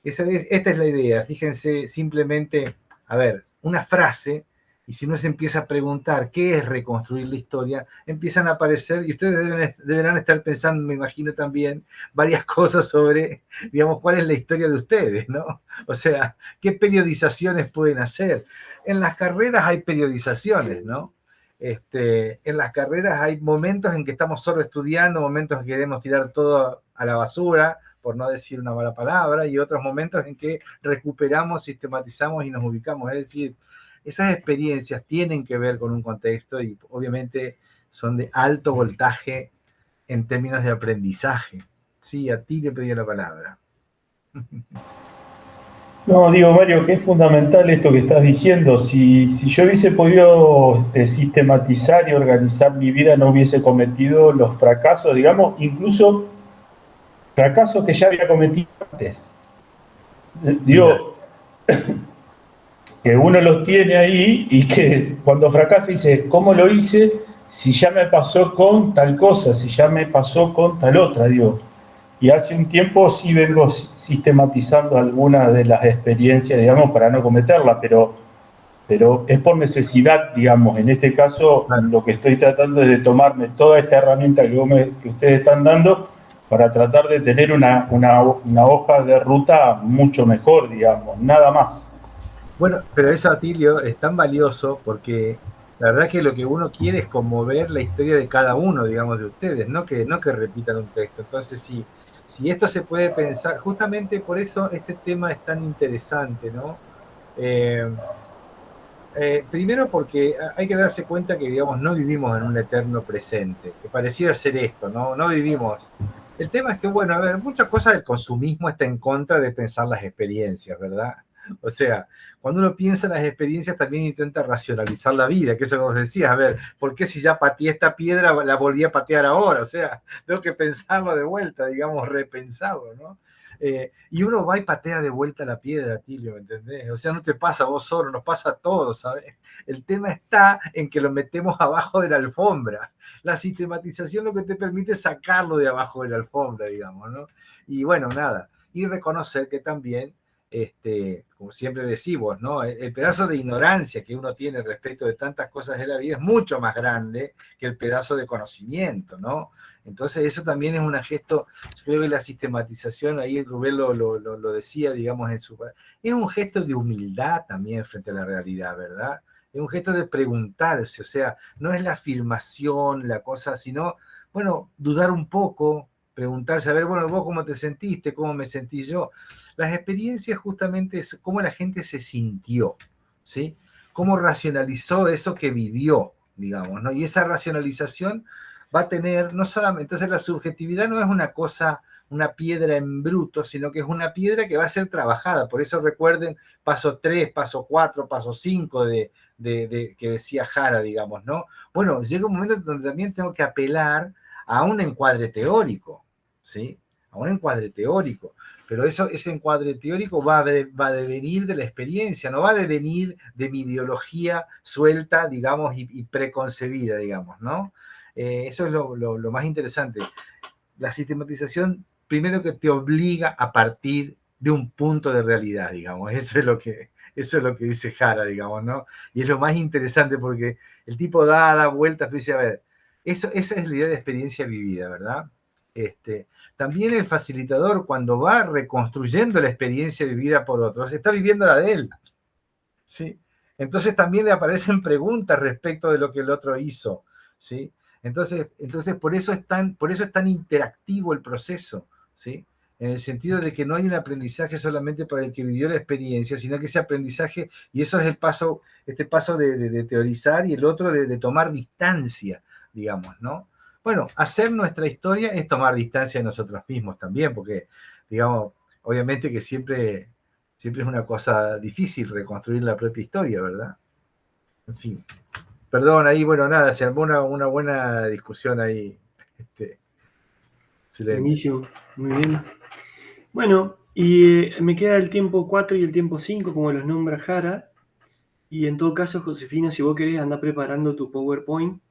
esta es la idea. Fíjense, simplemente, a ver, una frase, y si uno se empieza a preguntar qué es reconstruir la historia, empiezan a aparecer, y ustedes deberán estar pensando, me imagino también, varias cosas sobre, digamos, cuál es la historia de ustedes, ¿no? O sea, qué periodizaciones pueden hacer. En las carreras hay periodizaciones, ¿no? En las carreras hay momentos en que estamos solo estudiando, momentos en que queremos tirar todo a la basura, por no decir una mala palabra, y otros momentos en que recuperamos, sistematizamos y nos ubicamos. Es decir, esas experiencias tienen que ver con un contexto y obviamente son de alto voltaje en términos de aprendizaje. Sí, a ti le pedí la palabra. No, digo, Mario, que es fundamental esto que estás diciendo. Si yo hubiese podido sistematizar y organizar mi vida, no hubiese cometido los fracasos, digamos, incluso fracasos que ya había cometido antes. Digo, que uno los tiene ahí y que cuando fracasa dice, ¿cómo lo hice si ya me pasó con tal cosa, si ya me pasó con tal otra? Digo. Y hace un tiempo sí vengo sistematizando algunas de las experiencias, digamos, para no cometerlas, pero es por necesidad, digamos. En este caso, lo que estoy tratando es de tomarme toda esta herramienta que ustedes están dando para tratar de tener una hoja de ruta mucho mejor, digamos, nada más. Bueno, pero eso, Atilio, es tan valioso porque la verdad que lo que uno quiere es conmover la historia de cada uno, digamos, de ustedes, no que repitan un texto. Entonces, si esto se puede pensar, justamente por eso este tema es tan interesante, ¿no? Primero porque hay que darse cuenta que, digamos, no vivimos en un eterno presente, que pareciera ser esto, ¿no? No vivimos. El tema es que, bueno, a ver, muchas cosas del consumismo está en contra de pensar las experiencias, ¿verdad? O sea, cuando uno piensa en las experiencias también intenta racionalizar la vida, que eso que vos decías, a ver, ¿por qué si ya pateé esta piedra la volví a patear ahora? O sea, tengo que pensarlo de vuelta, digamos, repensarlo, ¿no? Y uno va y patea de vuelta la piedra, Tilio, ¿me entendés? O sea, no te pasa a vos solo, nos pasa a todos, ¿sabes? El tema está en que lo metemos abajo de la alfombra. La sistematización lo que te permite es sacarlo de abajo de la alfombra, digamos, ¿no? Y bueno, nada. Y reconocer que también, como siempre decimos, ¿no? El pedazo de ignorancia que uno tiene respecto de tantas cosas de la vida es mucho más grande que el pedazo de conocimiento, ¿no? Entonces eso también es un gesto, yo creo que la sistematización, ahí Rubén lo decía, digamos, es un gesto de humildad también frente a la realidad, ¿verdad? Es un gesto de preguntarse, o sea, no es la afirmación, la cosa, sino, bueno, dudar un poco, preguntarse, a ver, bueno, vos cómo te sentiste, cómo me sentí yo. Las experiencias justamente es cómo la gente se sintió, ¿sí? Cómo racionalizó eso que vivió, digamos, ¿no? Y esa racionalización va a tener, no solamente, entonces la subjetividad no es una cosa, una piedra en bruto, sino que es una piedra que va a ser trabajada. Por eso recuerden paso 3, paso 4, paso 5 que decía Jara, digamos, ¿no? Bueno, llega un momento donde también tengo que apelar a un encuadre teórico, ¿sí? A un encuadre teórico. Pero ese encuadre teórico va a devenir de la experiencia, no va a devenir de mi ideología suelta, digamos, y preconcebida, digamos, ¿no? Eso es lo más interesante. La sistematización, primero que te obliga a partir de un punto de realidad, digamos. Eso es lo que dice Jara, digamos, ¿no? Y es lo más interesante porque el tipo da vueltas, pero dice, a ver, esa es la idea de experiencia vivida, ¿verdad? También el facilitador, cuando va reconstruyendo la experiencia vivida por otros, está viviendo la de él, ¿sí? Entonces también le aparecen preguntas respecto de lo que el otro hizo, ¿sí? Entonces por eso es tan interactivo el proceso, ¿sí? En el sentido de que no hay un aprendizaje solamente para el que vivió la experiencia, sino que ese aprendizaje, y eso es este paso de teorizar y el otro de tomar distancia, digamos, ¿no? Bueno, hacer nuestra historia es tomar distancia de nosotros mismos también, porque, digamos, obviamente que siempre es una cosa difícil reconstruir la propia historia, ¿verdad? En fin. Perdón, ahí, bueno, nada, se armó una buena discusión ahí. Buenísimo, muy bien. Bueno, y me queda el tiempo 4 y el tiempo 5, como los nombra Jara. Y en todo caso, Josefina, si vos querés, anda preparando tu PowerPoint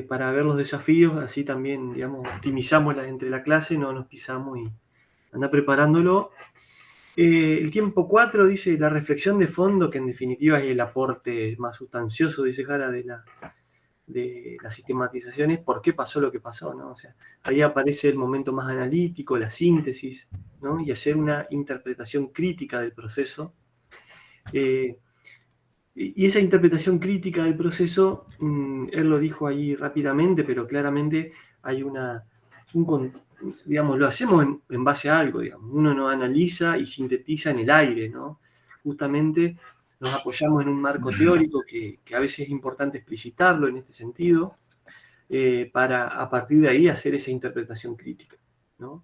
para ver los desafíos, así también, digamos, optimizamos entre la clase, no nos pisamos y anda preparándolo. El tiempo 4 dice la reflexión de fondo, que en definitiva es el aporte más sustancioso, dice Jara, de la sistematización, es por qué pasó lo que pasó, ¿no? O sea, ahí aparece el momento más analítico, la síntesis, ¿no? Y hacer una interpretación crítica del proceso. Y esa interpretación crítica del proceso, él lo dijo ahí rápidamente, pero claramente hay digamos, lo hacemos en base a algo, digamos. Uno no analiza y sintetiza en el aire, ¿no? Justamente nos apoyamos en un marco teórico que a veces es importante explicitarlo en este sentido, para a partir de ahí hacer esa interpretación crítica, ¿no?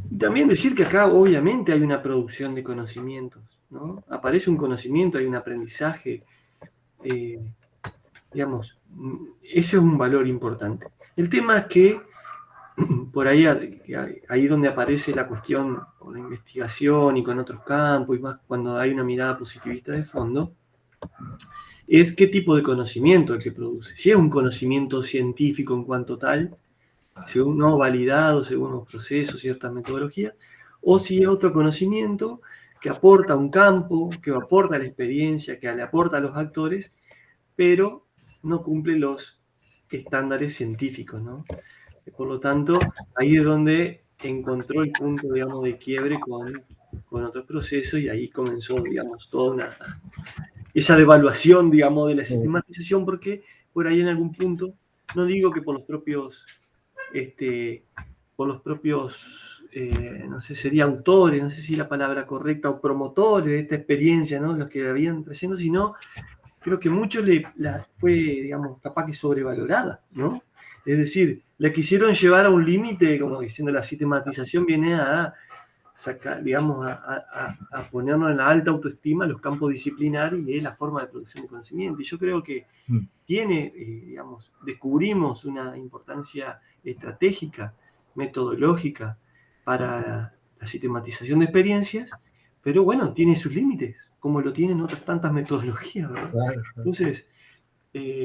Y también decir que acá obviamente hay una producción de conocimientos, ¿no? Aparece un conocimiento, hay un aprendizaje, digamos, ese es un valor importante. El tema es que por ahí donde aparece la cuestión con la investigación y con otros campos, y más cuando hay una mirada positivista de fondo, es qué tipo de conocimiento el que produce. Si es un conocimiento científico en cuanto tal, según no validado, según los procesos, ciertas metodologías, o si es otro conocimiento que aporta un campo, que aporta la experiencia, que le aporta a los actores, pero no cumple los estándares científicos, ¿no? Por lo tanto, ahí es donde encontró el punto, digamos, de quiebre con otros procesos y ahí comenzó, digamos, toda esa devaluación, digamos, de la sistematización, porque por ahí en algún punto, no digo que por los propios, no sé, sería autores, no sé si la palabra correcta, o promotores de esta experiencia, ¿no? Los que la habían trayendo, sino creo que mucho fue, digamos, capaz que sobrevalorada, ¿no? Es decir, la quisieron llevar a un límite, como diciendo la sistematización viene a sacar, digamos, a ponernos en la alta autoestima los campos disciplinarios y es la forma de producción de conocimiento. Y yo creo que tiene, digamos, descubrimos una importancia estratégica, metodológica para la sistematización de experiencias, pero bueno, tiene sus límites, como lo tienen otras tantas metodologías, ¿verdad? Claro. Entonces,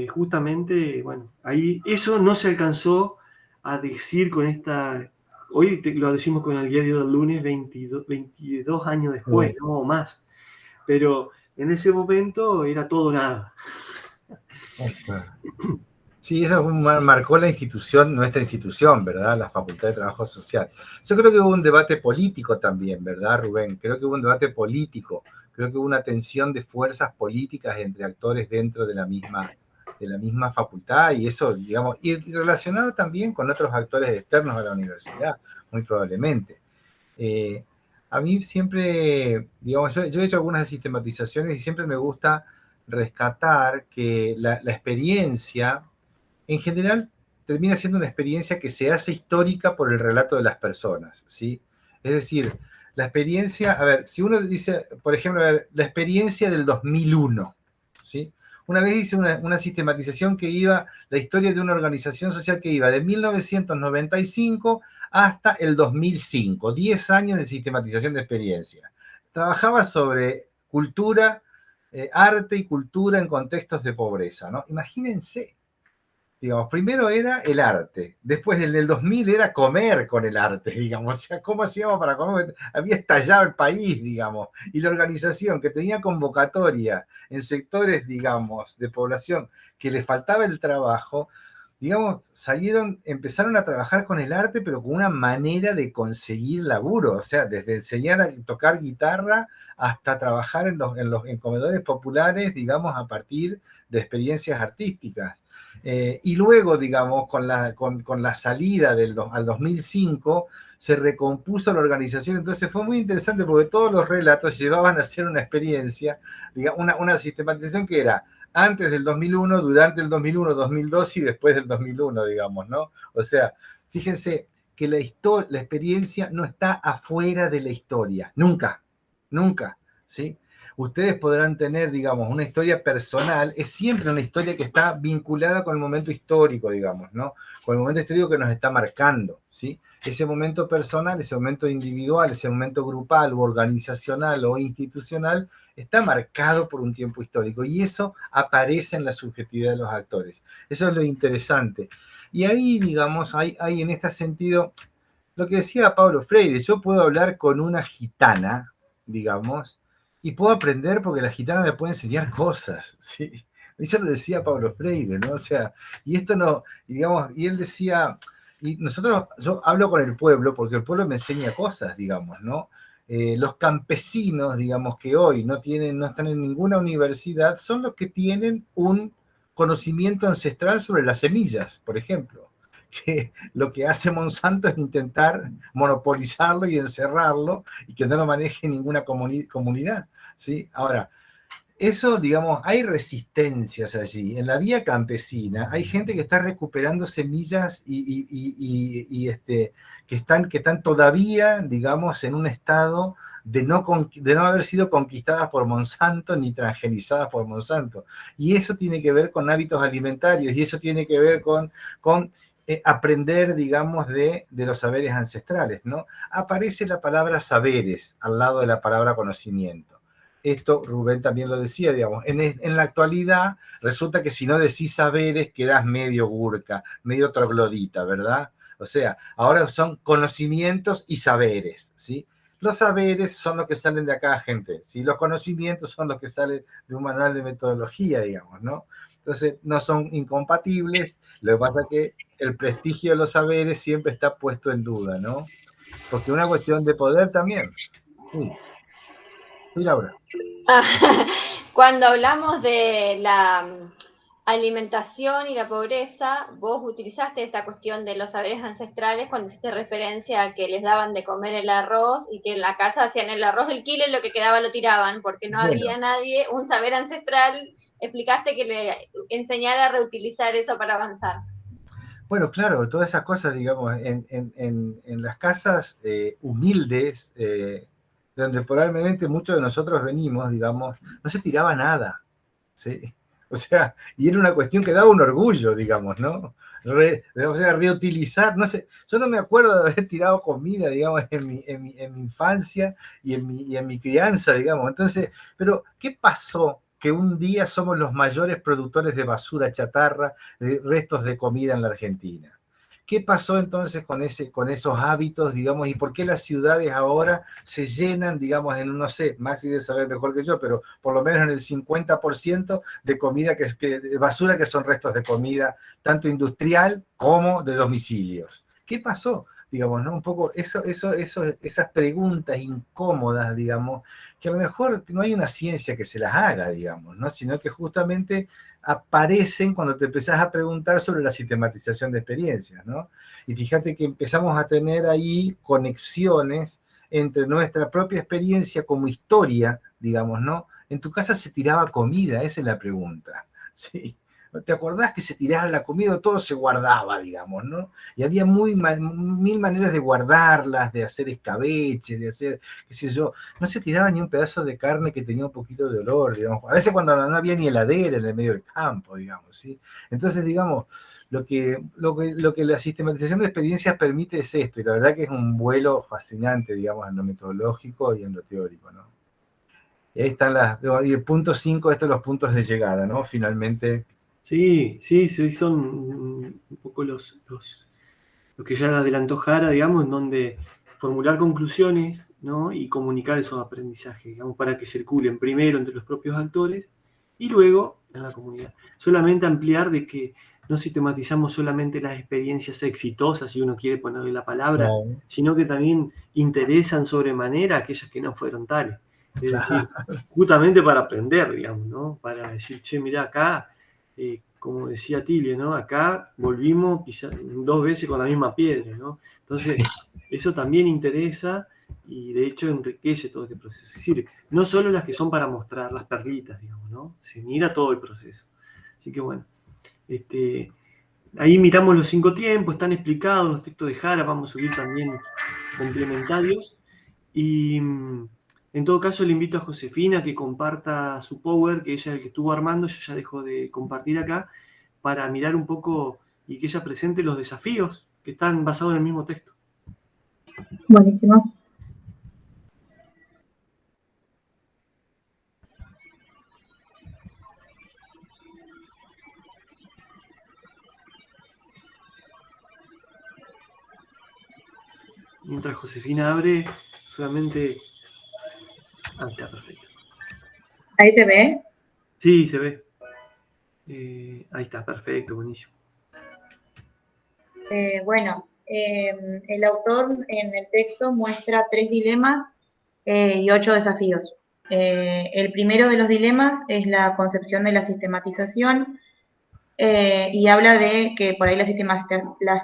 justamente, bueno, ahí eso no se alcanzó a decir con esta, hoy lo decimos con el diario del lunes 22 años después, ¿no? O más, pero en ese momento era todo nada. Sí, eso marcó la institución, nuestra institución, ¿verdad? La Facultad de Trabajo Social. Yo creo que hubo un debate político también, ¿verdad, Rubén? Creo que hubo un debate político, creo que hubo una tensión de fuerzas políticas entre actores dentro de la misma facultad y eso, digamos, y relacionado también con otros actores externos a la universidad, muy probablemente. A mí siempre, digamos, yo he hecho algunas sistematizaciones y siempre me gusta rescatar que la experiencia en general termina siendo una experiencia que se hace histórica por el relato de las personas, ¿sí? Es decir, la experiencia, a ver, si uno dice, por ejemplo, a ver, la experiencia del 2001, ¿sí? Una vez hice una sistematización que iba, la historia de una organización social que iba de 1995 hasta el 2005, 10 años de sistematización de experiencia. Trabajaba sobre cultura, arte y cultura en contextos de pobreza, ¿no? Imagínense. Digamos, primero era el arte, después del 2000 era comer con el arte, digamos, o sea, ¿cómo hacíamos para comer? Había estallado el país, digamos, y la organización que tenía convocatoria en sectores, digamos, de población que les faltaba el trabajo, digamos, empezaron a trabajar con el arte, pero con una manera de conseguir laburo, o sea, desde enseñar a tocar guitarra hasta trabajar en comedores populares, digamos, a partir de experiencias artísticas. Y luego, digamos, con la salida al 2005, se recompuso la organización. Entonces fue muy interesante porque todos los relatos llevaban a hacer una experiencia, digamos, una sistematización que era antes del 2001, durante el 2001, 2002 y después del 2001, digamos, ¿no? O sea, fíjense que la experiencia no está afuera de la historia, nunca, nunca, ¿sí? Ustedes podrán tener, digamos, una historia personal, es siempre una historia que está vinculada con el momento histórico, digamos, ¿no? Con el momento histórico que nos está marcando, ¿sí? Ese momento personal, ese momento individual, ese momento grupal o organizacional o institucional está marcado por un tiempo histórico y eso aparece en la subjetividad de los actores. Eso es lo interesante. Y ahí, digamos, hay en este sentido, lo que decía Pablo Freire, yo puedo hablar con una gitana, digamos, y puedo aprender porque la gitana me puede enseñar cosas, ¿sí? Eso lo decía Pablo Freire, ¿no? O sea, y esto no, digamos, y él decía, y yo hablo con el pueblo porque el pueblo me enseña cosas, digamos, ¿no? Los campesinos, digamos, que hoy no están en ninguna universidad, son los que tienen un conocimiento ancestral sobre las semillas, por ejemplo. Que lo que hace Monsanto es intentar monopolizarlo y encerrarlo y que no lo maneje ninguna comunidad, ¿sí? Ahora, eso, digamos, hay resistencias allí. En la vía campesina hay gente que está recuperando semillas que están todavía, digamos, en un estado de no haber sido conquistadas por Monsanto ni transgenizadas por Monsanto. Y eso tiene que ver con hábitos alimentarios y eso tiene que ver con aprender, digamos, de los saberes ancestrales, ¿no? Aparece la palabra saberes al lado de la palabra conocimiento. Esto Rubén también lo decía, digamos, en la actualidad resulta que si no decís saberes quedás medio gurka, medio troglodita, ¿verdad? O sea, ahora son conocimientos y saberes, ¿sí? Los saberes son los que salen de acá, gente, ¿sí? Los conocimientos son los que salen de un manual de metodología, digamos, ¿no? Entonces, no son incompatibles, lo que pasa es que el prestigio de los saberes siempre está puesto en duda, ¿no? Porque es una cuestión de poder también. Sí. Sí, Laura. Cuando hablamos de la alimentación y la pobreza, vos utilizaste esta cuestión de los saberes ancestrales cuando hiciste referencia a que les daban de comer el arroz y que en la casa hacían el arroz del kilo y lo que quedaba lo tiraban porque no había nadie, un saber ancestral. Explicaste que le enseñara a reutilizar eso para avanzar. Bueno, claro, todas esas cosas, digamos, en las casas humildes, donde probablemente muchos de nosotros venimos, digamos, no se tiraba nada, ¿sí? O sea, y era una cuestión que daba un orgullo, digamos, ¿no? O sea, reutilizar, no sé, yo no me acuerdo de haber tirado comida, digamos, en mi infancia y en mi crianza, digamos. Entonces, pero, ¿qué pasó? Que un día somos los mayores productores de basura chatarra, de restos de comida en la Argentina. ¿Qué pasó entonces con esos hábitos, digamos, y por qué las ciudades ahora se llenan, digamos, no sé, Maxi debe saber mejor que yo, pero por lo menos en el 50% de comida de basura que son restos de comida, tanto industrial como de domicilios? ¿Qué pasó? Digamos, ¿no? Un poco esas preguntas incómodas, digamos, que a lo mejor no hay una ciencia que se las haga, digamos, ¿no? Sino que justamente aparecen cuando te empezás a preguntar sobre la sistematización de experiencias, ¿no? Y fíjate que empezamos a tener ahí conexiones entre nuestra propia experiencia como historia, digamos, ¿no? En tu casa se tiraba comida, esa es la pregunta, ¿sí? ¿Te acordás que se tiraba la comida? Todo se guardaba, digamos, ¿no? Y había mil maneras de guardarlas, de hacer escabeche, de hacer, qué sé yo. No se tiraba ni un pedazo de carne que tenía un poquito de olor, digamos. A veces cuando no había ni heladera en el medio del campo, digamos, ¿sí? Entonces, digamos, lo que la sistematización de experiencias permite es esto, y la verdad que es un vuelo fascinante, digamos, en lo metodológico y en lo teórico, ¿no? Y ahí están y el punto 5, estos son los puntos de llegada, ¿no? Finalmente. Sí, son un poco lo que ya adelantó Jara, digamos, en donde formular conclusiones, ¿no? Y comunicar esos aprendizajes, digamos, para que circulen primero entre los propios actores y luego en la comunidad. Solamente ampliar de que no sistematizamos solamente las experiencias exitosas, si uno quiere ponerle la palabra, sino que también interesan sobremanera aquellas que no fueron tales. Es decir, justamente para aprender, digamos, ¿no? Para decir, che, mirá, acá, como decía Tilio, ¿no? Acá volvimos 2 veces con la misma piedra, ¿no? Entonces, eso también interesa y de hecho enriquece todo este proceso. Es decir, no solo las que son para mostrar las perlitas, digamos, ¿no? Se mira todo el proceso. Así que bueno, ahí miramos los 5 tiempos, están explicados en los textos de Jara, vamos a subir también complementarios. Y en todo caso le invito a Josefina que comparta su power, que ella es el que estuvo armando, yo ya dejo de compartir acá, para mirar un poco y que ella presente los desafíos que están basados en el mismo texto. Buenísimo. Mientras Josefina abre, solamente... Ah, está perfecto. ¿Ahí se ve? Sí, se ve. Ahí está, perfecto, buenísimo. Bueno, el autor en el texto muestra 3 dilemas y 8 desafíos. El primero de los dilemas es la concepción de la sistematización y habla de que por ahí la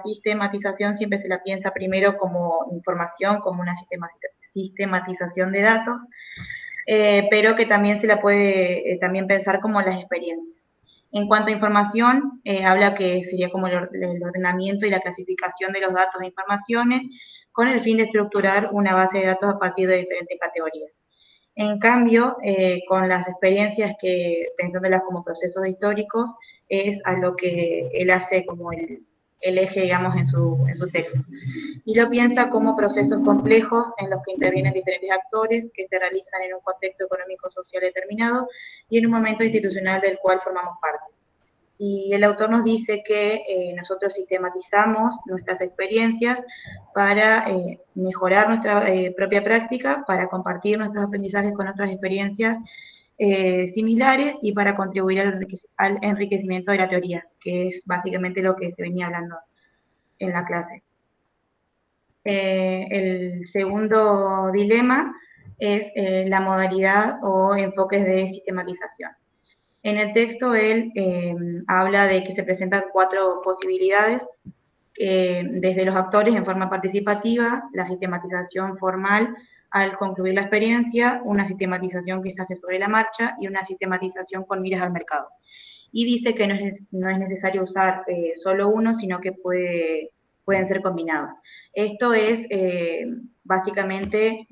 sistematización siempre se la piensa primero como información, como una sistematización de datos, pero que también se la puede también pensar como las experiencias. En cuanto a información, habla que sería como el ordenamiento y la clasificación de los datos e informaciones con el fin de estructurar una base de datos a partir de diferentes categorías. En cambio, con las experiencias que, pensándolas como procesos históricos, es a lo que él hace como el eje, digamos, en su texto. Y lo piensa como procesos complejos en los que intervienen diferentes actores que se realizan en un contexto económico-social determinado y en un momento institucional del cual formamos parte. Y el autor nos dice que nosotros sistematizamos nuestras experiencias para mejorar nuestra propia práctica, para compartir nuestros aprendizajes con otras experiencias similares y para contribuir al enriquecimiento de la teoría, que es básicamente lo que se venía hablando en la clase. El segundo dilema es la modalidad o enfoques de sistematización. En el texto él habla de que se presentan 4 posibilidades, desde los actores en forma participativa, la sistematización formal al concluir la experiencia, una sistematización que se hace sobre la marcha y una sistematización con miras al mercado. Y dice que no es necesario usar solo uno, sino que pueden ser combinados. Esto es básicamente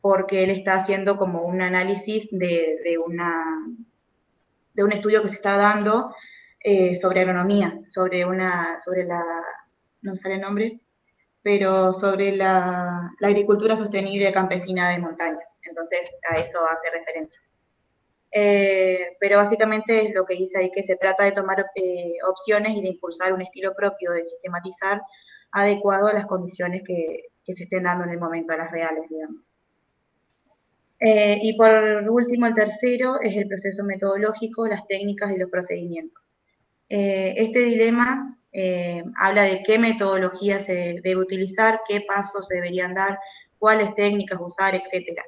porque él está haciendo como un análisis de un estudio que se está dando sobre agronomía, sobre no me sale el nombre, pero sobre la agricultura sostenible campesina de montaña. Entonces, a eso hace referencia. Pero básicamente es lo que dice ahí, que se trata de tomar opciones y de impulsar un estilo propio de sistematizar adecuado a las condiciones que se estén dando en el momento, a las reales, digamos. Y por último, el tercero es el proceso metodológico, las técnicas y los procedimientos. Este dilema habla de qué metodología se debe utilizar, qué pasos se deberían dar, cuáles técnicas usar, etc.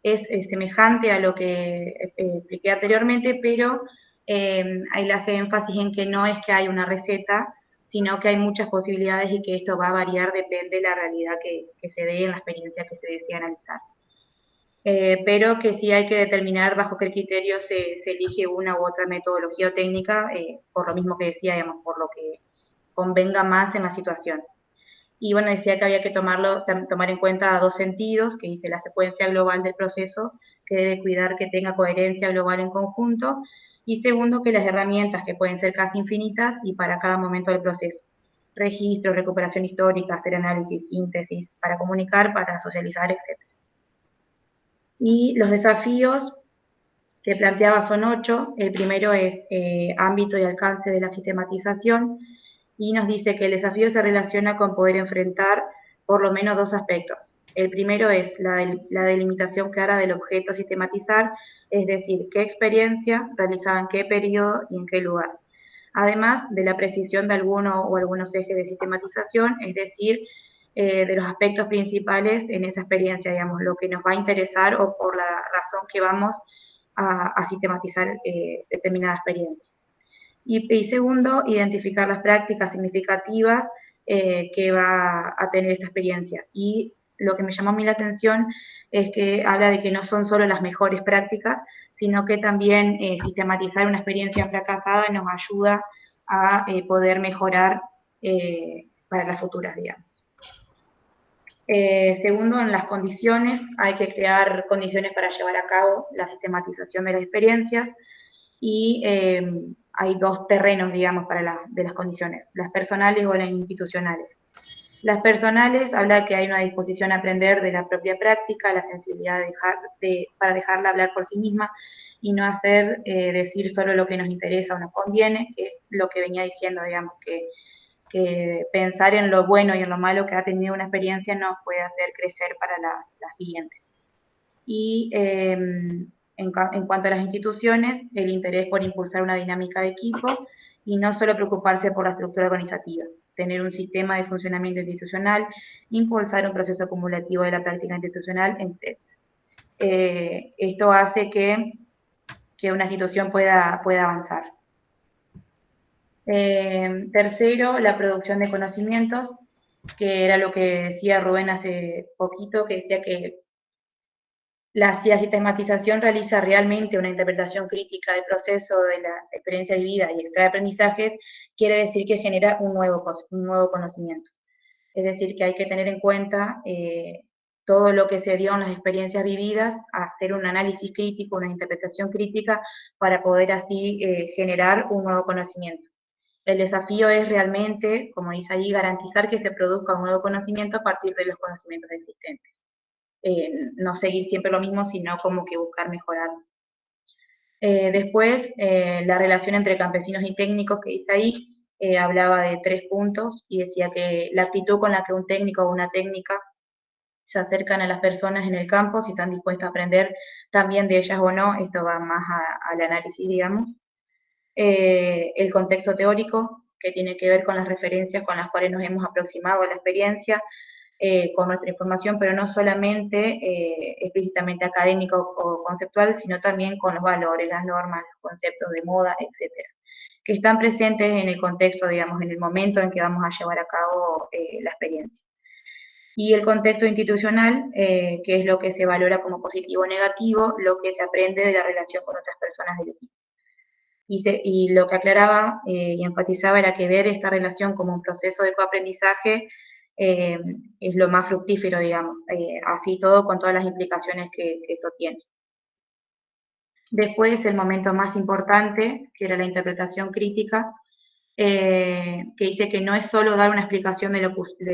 Es semejante a lo que expliqué anteriormente, pero ahí le hace énfasis en que no es que hay una receta, sino que hay muchas posibilidades y que esto va a variar, depende de la realidad que se dé en la experiencia que se desea analizar. Pero que sí hay que determinar bajo qué criterio se elige una u otra metodología o técnica, por lo mismo que decía, digamos, por lo que convenga más en la situación. Y bueno, decía que había que tomar en cuenta 2 sentidos, que dice la secuencia global del proceso, que debe cuidar que tenga coherencia global en conjunto, y segundo, que las herramientas, que pueden ser casi infinitas y para cada momento del proceso. Registro, recuperación histórica, hacer análisis, síntesis, para comunicar, para socializar, etc. Y los desafíos que planteaba son 8. El primero es ámbito y alcance de la sistematización, y nos dice que el desafío se relaciona con poder enfrentar por lo menos 2 aspectos. El primero es la delimitación clara del objeto a sistematizar, es decir, qué experiencia, realizada en qué periodo y en qué lugar. Además de la precisión de alguno o algunos ejes de sistematización, es decir, de los aspectos principales en esa experiencia, digamos, lo que nos va a interesar o por la razón que vamos a sistematizar determinada experiencia. Y segundo, identificar las prácticas significativas que va a tener esta experiencia. Y lo que me llamó a mí la atención es que habla de que no son solo las mejores prácticas, sino que también sistematizar una experiencia fracasada nos ayuda a poder mejorar para las futuras, digamos. Segundo, en las condiciones, hay que crear condiciones para llevar a cabo la sistematización de las experiencias, y hay 2 terrenos, digamos, de las condiciones, las personales o las institucionales. Las personales habla de que hay una disposición a aprender de la propia práctica, la sensibilidad para dejarla hablar por sí misma y no hacer decir solo lo que nos interesa o nos conviene, que es lo que venía diciendo, digamos, que pensar en lo bueno y en lo malo que ha tenido una experiencia nos puede hacer crecer para la siguiente. Y en cuanto a las instituciones, el interés por impulsar una dinámica de equipo y no solo preocuparse por la estructura organizativa, tener un sistema de funcionamiento institucional, impulsar un proceso acumulativo de la práctica institucional, etc. Esto hace que una institución pueda avanzar. Tercero, la producción de conocimientos, que era lo que decía Rubén hace poquito, que decía que Si la sistematización realiza realmente una interpretación crítica del proceso de la experiencia vivida y extrae aprendizajes, quiere decir que genera un nuevo conocimiento. Es decir, que hay que tener en cuenta todo lo que se dio en las experiencias vividas, hacer un análisis crítico, una interpretación crítica, para poder así generar un nuevo conocimiento. El desafío es realmente, como dice allí, garantizar que se produzca un nuevo conocimiento a partir de los conocimientos existentes. No seguir siempre lo mismo, sino como que buscar mejorarlo. Después, la relación entre campesinos y técnicos que dice ahí, hablaba de 3 puntos y decía que la actitud con la que un técnico o una técnica se acercan a las personas en el campo, si están dispuestas a aprender también de ellas o no, esto va más al análisis, digamos. El contexto teórico, que tiene que ver con las referencias con las cuales nos hemos aproximado a la experiencia, con nuestra información, pero no solamente explícitamente académico o conceptual, sino también con los valores, las normas, los conceptos de moda, etcétera, que están presentes en el contexto, digamos, en el momento en que vamos a llevar a cabo la experiencia. Y el contexto institucional, que es lo que se valora como positivo o negativo, lo que se aprende de la relación con otras personas del equipo. Y lo que aclaraba y enfatizaba era que ver esta relación como un proceso de coaprendizaje es lo más fructífero, digamos, así todo con todas las implicaciones que esto tiene. Después, el momento más importante, que era la interpretación crítica, que dice que no es solo dar una explicación de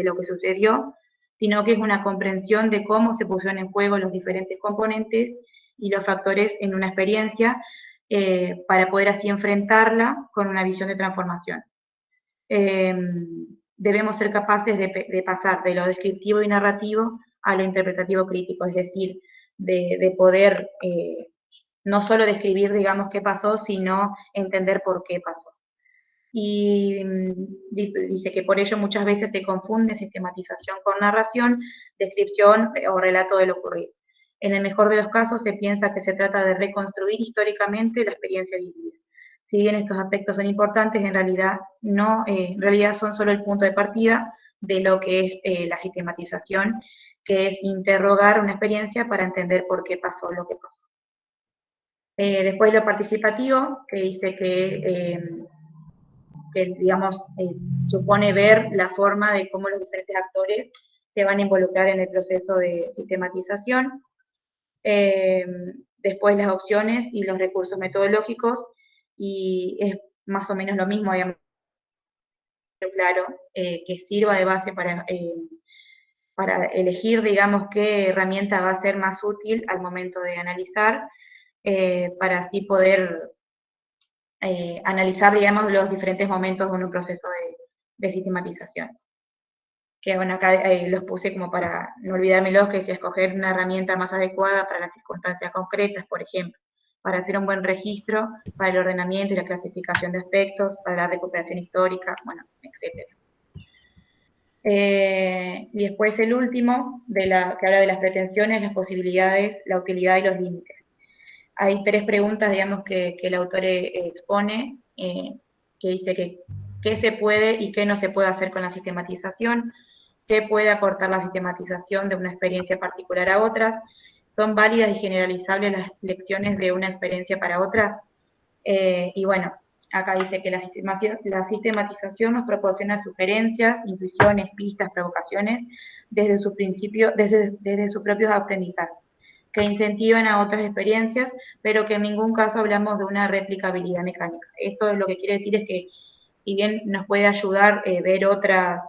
lo que sucedió, sino que es una comprensión de cómo se pusieron en juego los diferentes componentes y los factores en una experiencia, para poder así enfrentarla con una visión de transformación. Debemos ser capaces de pasar de lo descriptivo y narrativo a lo interpretativo crítico, es decir, de poder no solo describir, digamos, qué pasó, sino entender por qué pasó. Y dice que por ello muchas veces se confunde sistematización con narración, descripción o relato de lo ocurrido. En el mejor de los casos se piensa que se trata de reconstruir históricamente la experiencia vivida. Si bien estos aspectos son importantes, en realidad son solo el punto de partida de lo que es la sistematización, que es interrogar una experiencia para entender por qué pasó lo que pasó. Después lo participativo, que dice que digamos, supone ver la forma de cómo los diferentes actores se van a involucrar en el proceso de sistematización. Después las opciones y los recursos metodológicos, y es más o menos lo mismo, digamos, claro, que sirva de base para elegir, digamos, qué herramienta va a ser más útil al momento de analizar, para así poder analizar, digamos, los diferentes momentos en un proceso de sistematización. Que bueno, acá los puse como para no olvidármelos, que es escoger una herramienta más adecuada para las circunstancias concretas, por ejemplo, para hacer un buen registro, para el ordenamiento y la clasificación de aspectos, para la recuperación histórica, bueno, etc. Y después el último, que habla de las pretensiones, las posibilidades, la utilidad y los límites. Hay 3 preguntas, digamos, que el autor expone, que dice que qué se puede y qué no se puede hacer con la sistematización, qué puede aportar la sistematización de una experiencia particular a otras, son válidas y generalizables las lecciones de una experiencia para otras. Y bueno, acá dice que la sistematización nos proporciona sugerencias, intuiciones, pistas, provocaciones desde sus propios aprendizajes, que incentivan a otras experiencias, pero que en ningún caso hablamos de una replicabilidad mecánica. Esto lo que quiere decir es que, si bien nos puede ayudar ver otras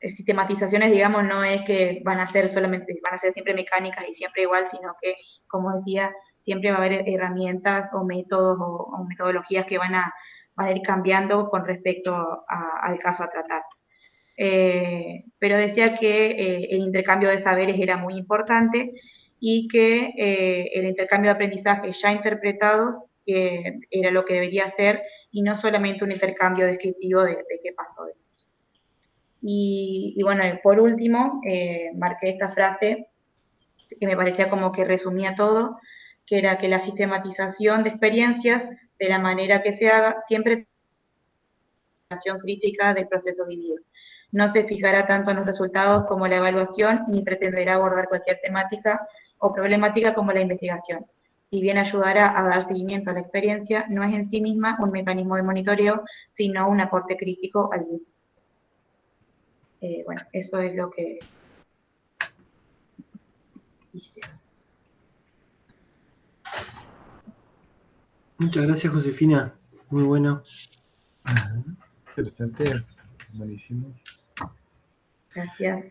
sistematizaciones, digamos, no es que van a ser siempre mecánicas y siempre igual, sino que, como decía, siempre va a haber herramientas o métodos o metodologías que van a ir cambiando con respecto al caso a tratar. Pero decía que el intercambio de saberes era muy importante y que el intercambio de aprendizajes ya interpretados era lo que debería ser, y no solamente un intercambio descriptivo de qué pasó. Y bueno, por último, marqué esta frase que me parecía como que resumía todo, que era que la sistematización de experiencias, de la manera que se haga, siempre es una crítica del proceso vivido. No se fijará tanto en los resultados como la evaluación, ni pretenderá abordar cualquier temática o problemática como la investigación. Si bien ayudará a dar seguimiento a la experiencia, no es en sí misma un mecanismo de monitoreo, sino un aporte crítico al mismo. Bueno, eso es lo que hice. Muchas gracias, Josefina. Muy bueno. Interesante, buenísimo. Gracias.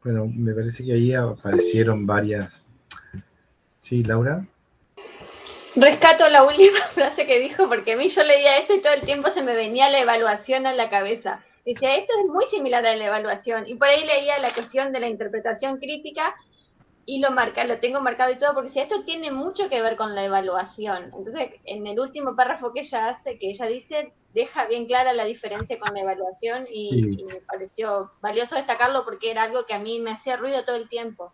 Bueno, me parece que ahí aparecieron varias. Sí, Laura. Rescato la última frase que dijo, porque a mí yo leía esto y todo el tiempo se me venía la evaluación a la cabeza. Decía, esto es muy similar a la evaluación. Y por ahí leía la cuestión de la interpretación crítica y lo tengo marcado y todo, porque decía, esto tiene mucho que ver con la evaluación. Entonces, en el último párrafo que ella hace, que ella dice, deja bien clara la diferencia con la evaluación y me pareció valioso destacarlo porque era algo que a mí me hacía ruido todo el tiempo.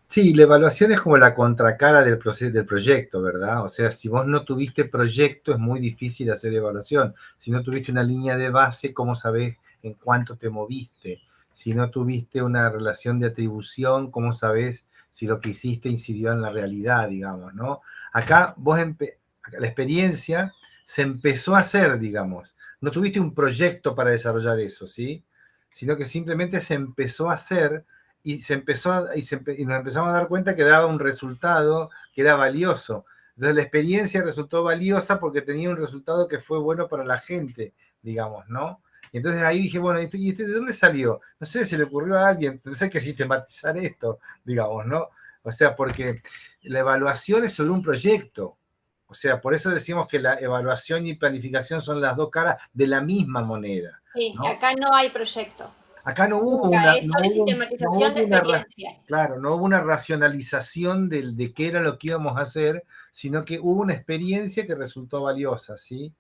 Sí, la evaluación es como la contracara del proyecto, ¿verdad? O sea, si vos no tuviste proyecto, es muy difícil hacer evaluación. Si no tuviste una línea de base, ¿cómo sabés en cuánto te moviste? Si no tuviste una relación de atribución, ¿cómo sabés si lo que hiciste incidió en la realidad, digamos, ¿no? Acá la experiencia se empezó a hacer, digamos. No tuviste un proyecto para desarrollar eso, ¿sí? Sino que simplemente se empezó a hacer y nos empezamos a dar cuenta que daba un resultado que era valioso. Entonces la experiencia resultó valiosa porque tenía un resultado que fue bueno para la gente, digamos, ¿no? Y entonces ahí dije, bueno, ¿y de dónde salió? No sé, se le ocurrió a alguien, entonces hay que sistematizar esto, digamos, ¿no? O sea, porque la evaluación es sobre un proyecto. O sea, por eso decimos que la evaluación y planificación son las dos caras de la misma moneda. Sí, ¿no? acá no hay proyecto. Acá no hubo es sobre sistematización de experiencia. Claro, no hubo una racionalización de qué era lo que íbamos a hacer, sino que hubo una experiencia que resultó valiosa, ¿sí?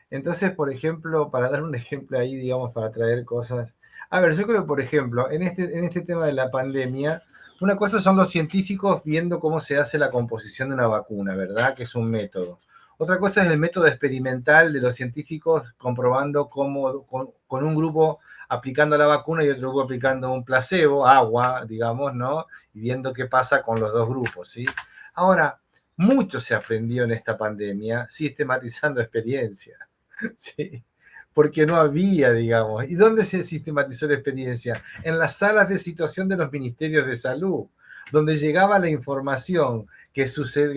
Entonces, por ejemplo, para dar un ejemplo ahí, digamos, para traer cosas. A ver, yo creo que, por ejemplo, en este tema de la pandemia, una cosa son los científicos viendo cómo se hace la composición de una vacuna, ¿verdad? Que es un método. Otra cosa es el método experimental de los científicos comprobando cómo con un grupo aplicando la vacuna y otro grupo aplicando un placebo, agua, digamos, ¿no? Y viendo qué pasa con los dos grupos, ¿sí? Ahora, mucho se aprendió en esta pandemia sistematizando experiencia, ¿sí? Porque no había, digamos. ¿Y dónde se sistematizó la experiencia? En las salas de situación de los ministerios de salud, donde llegaba la información que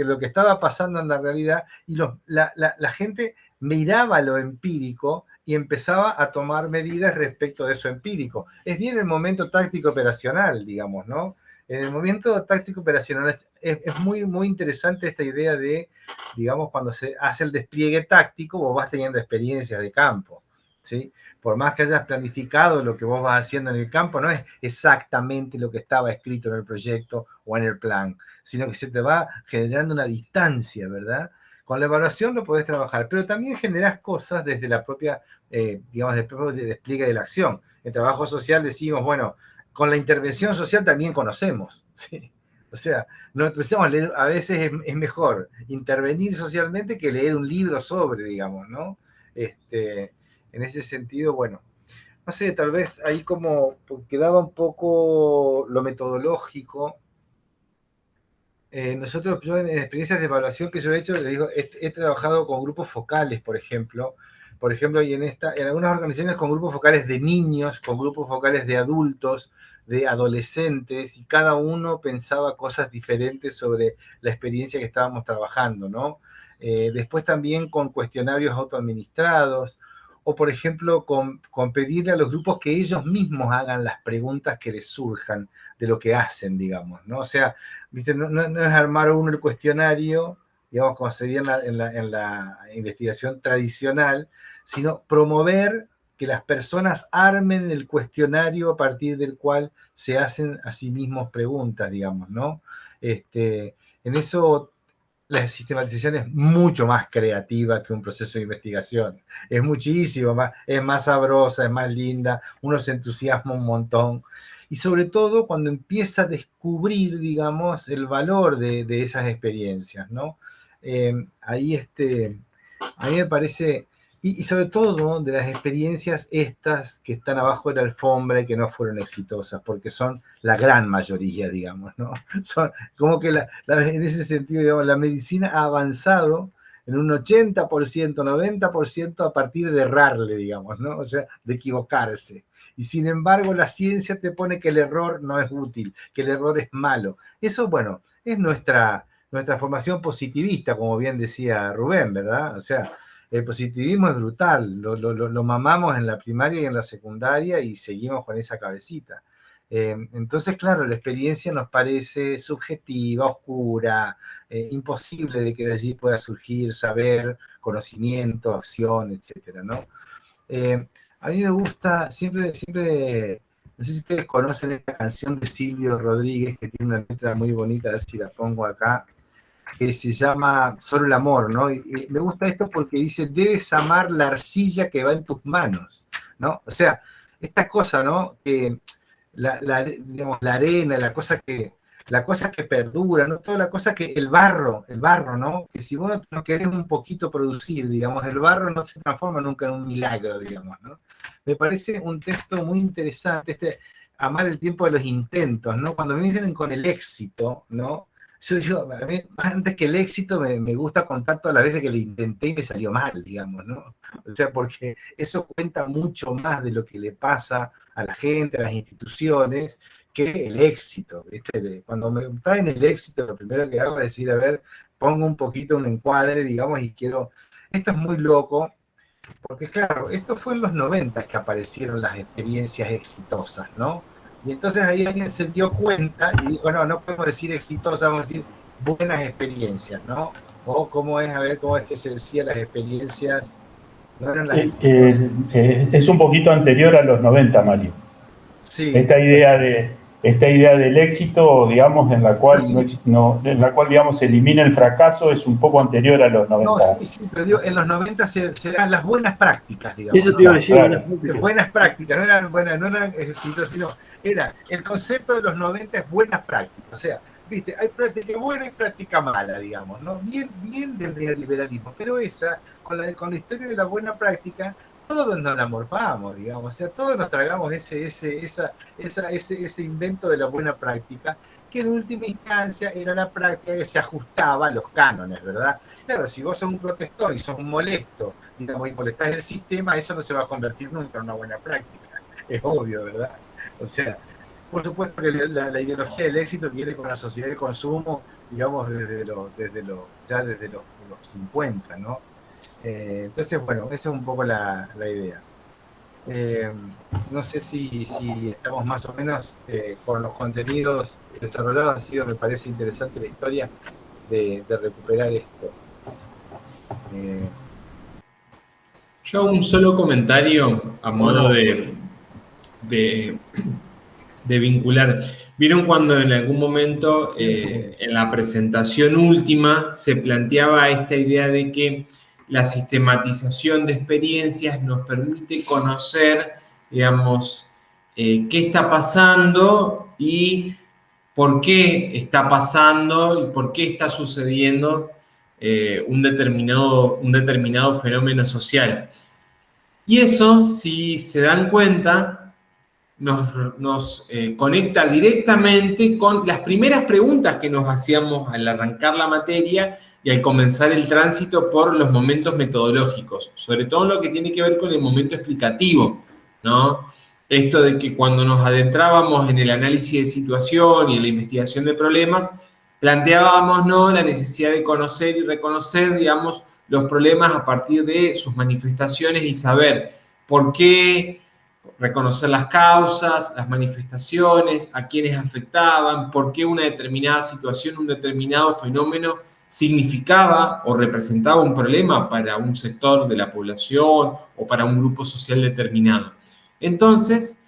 lo que estaba pasando en la realidad, y la gente miraba lo empírico y empezaba a tomar medidas respecto de eso empírico. Es bien el momento táctico operacional, digamos, ¿no? En el momento táctico operacional es muy, muy interesante esta idea de, digamos, cuando se hace el despliegue táctico, vos vas teniendo experiencias de campo, ¿sí? Por más que hayas planificado lo que vos vas haciendo en el campo, no es exactamente lo que estaba escrito en el proyecto o en el plan, sino que se te va generando una distancia, ¿verdad? Con la evaluación lo podés trabajar, pero también generás cosas desde la propia, digamos, del propio despliegue de la acción. En trabajo social decimos, bueno, con la intervención social también conocemos, ¿sí? O sea, no empecemos a leer, a veces es mejor intervenir socialmente que leer un libro sobre, digamos, ¿no? En ese sentido, bueno, no sé, tal vez ahí como quedaba un poco lo metodológico. Yo en experiencias de evaluación que yo he hecho, les digo, he trabajado con grupos focales, por ejemplo, y en algunas organizaciones con grupos focales de niños, con grupos focales de adultos, de adolescentes, y cada uno pensaba cosas diferentes sobre la experiencia que estábamos trabajando, ¿no? Después también con cuestionarios autoadministrados, o por ejemplo con pedirle a los grupos que ellos mismos hagan las preguntas que les surjan de lo que hacen, digamos, ¿no? O sea, ¿viste? No es armar uno el cuestionario, digamos, como sería en la investigación tradicional, sino promover que las personas armen el cuestionario a partir del cual se hacen a sí mismos preguntas, digamos, ¿no? En eso la sistematización es mucho más creativa que un proceso de investigación. Es muchísimo más, es más sabrosa, es más linda, uno se entusiasma un montón. Y sobre todo cuando empieza a descubrir, digamos, el valor de esas experiencias, ¿no? Ahí a mí me parece y sobre todo, ¿no?, de las experiencias estas que están abajo de la alfombra y que no fueron exitosas, porque son la gran mayoría, digamos, ¿no? Son como que en ese sentido, digamos, la medicina ha avanzado en un 80%, 90% a partir de errarle, digamos, ¿no? O sea, de equivocarse. Y sin embargo, la ciencia te pone que el error no es útil, que el error es malo. Eso, bueno, es nuestra formación positivista, como bien decía Rubén, ¿verdad? O sea, el positivismo es brutal, lo mamamos en la primaria y en la secundaria y seguimos con esa cabecita. Entonces, claro, la experiencia nos parece subjetiva, oscura, imposible de que de allí pueda surgir saber, conocimiento, acción, etcétera, ¿no? A mí me gusta, siempre, no sé si ustedes conocen esta canción de Silvio Rodríguez, que tiene una letra muy bonita, a ver si la pongo acá, que se llama Solo el amor, ¿no? Y me gusta esto porque dice, debes amar la arcilla que va en tus manos, ¿no? O sea, esta cosa, ¿no? Que digamos, la arena, la cosa que perdura, ¿no? Toda la cosa que el barro, ¿no? Que si vos no querés un poquito producir, digamos, el barro no se transforma nunca en un milagro, digamos, ¿no? Me parece un texto muy interesante, amar el tiempo de los intentos, ¿no? Cuando me dicen con el éxito, ¿no? Yo, a mí, antes que el éxito, me gusta contar todas las veces que lo intenté y me salió mal, digamos, ¿no? O sea, porque eso cuenta mucho más de lo que le pasa a la gente, a las instituciones, que el éxito, ¿viste? Cuando me está en el éxito, lo primero que hago es decir, a ver, pongo un poquito un encuadre, digamos, y quiero... Esto es muy loco, porque claro, esto fue en los 90 que aparecieron las experiencias exitosas, ¿no? Y entonces ahí alguien se dio cuenta y dijo, no podemos decir exitosas, vamos a decir buenas experiencias, ¿no? O cómo es, a ver, cómo es que se decía las experiencias, no eran las exitosas. Es un poquito anterior a los 90, Mario. Sí. Esta idea del éxito, digamos, en la cual, digamos, se elimina el fracaso, es un poco anterior a los 90. No, sí, pero digo, en los 90 se dan las buenas prácticas, digamos. Eso te iba a decir, claro. Buenas prácticas, no eran exitosas, sino el concepto de los 90 es buenas prácticas. O sea, viste, hay práctica buena y práctica mala, digamos, ¿no? Bien del neoliberalismo, pero esa, con la historia de la buena práctica, todos nos la morfamos, digamos, o sea, todos nos tragamos ese invento de la buena práctica, que en última instancia era la práctica que se ajustaba a los cánones, ¿verdad? Claro, si vos sos un protector y sos un molesto, digamos, y molestás el sistema, eso no se va a convertir nunca en una buena práctica, es obvio, ¿verdad? O sea, por supuesto que la ideología del éxito viene con la sociedad de consumo, digamos, desde los 50, ¿no? Entonces, bueno, esa es un poco la idea. No sé si estamos más o menos con los contenidos desarrollados. Ha sido, me parece interesante la historia de recuperar esto. Yo un solo comentario a modo de vincular. ¿Vieron cuando en algún momento en la presentación última se planteaba esta idea de que la sistematización de experiencias nos permite conocer, digamos, qué está pasando y por qué está pasando y por qué está sucediendo un determinado fenómeno social? Y eso, si se dan cuenta, nos conecta directamente con las primeras preguntas que nos hacíamos al arrancar la materia y al comenzar el tránsito por los momentos metodológicos, sobre todo en lo que tiene que ver con el momento explicativo, ¿no? Esto de que cuando nos adentrábamos en el análisis de situación y en la investigación de problemas, planteábamos, ¿no?, la necesidad de conocer y reconocer, digamos, los problemas a partir de sus manifestaciones y saber por qué, reconocer las causas, las manifestaciones, a quienes afectaban, por qué una determinada situación, un determinado fenómeno significaba o representaba un problema para un sector de la población o para un grupo social determinado. Entonces,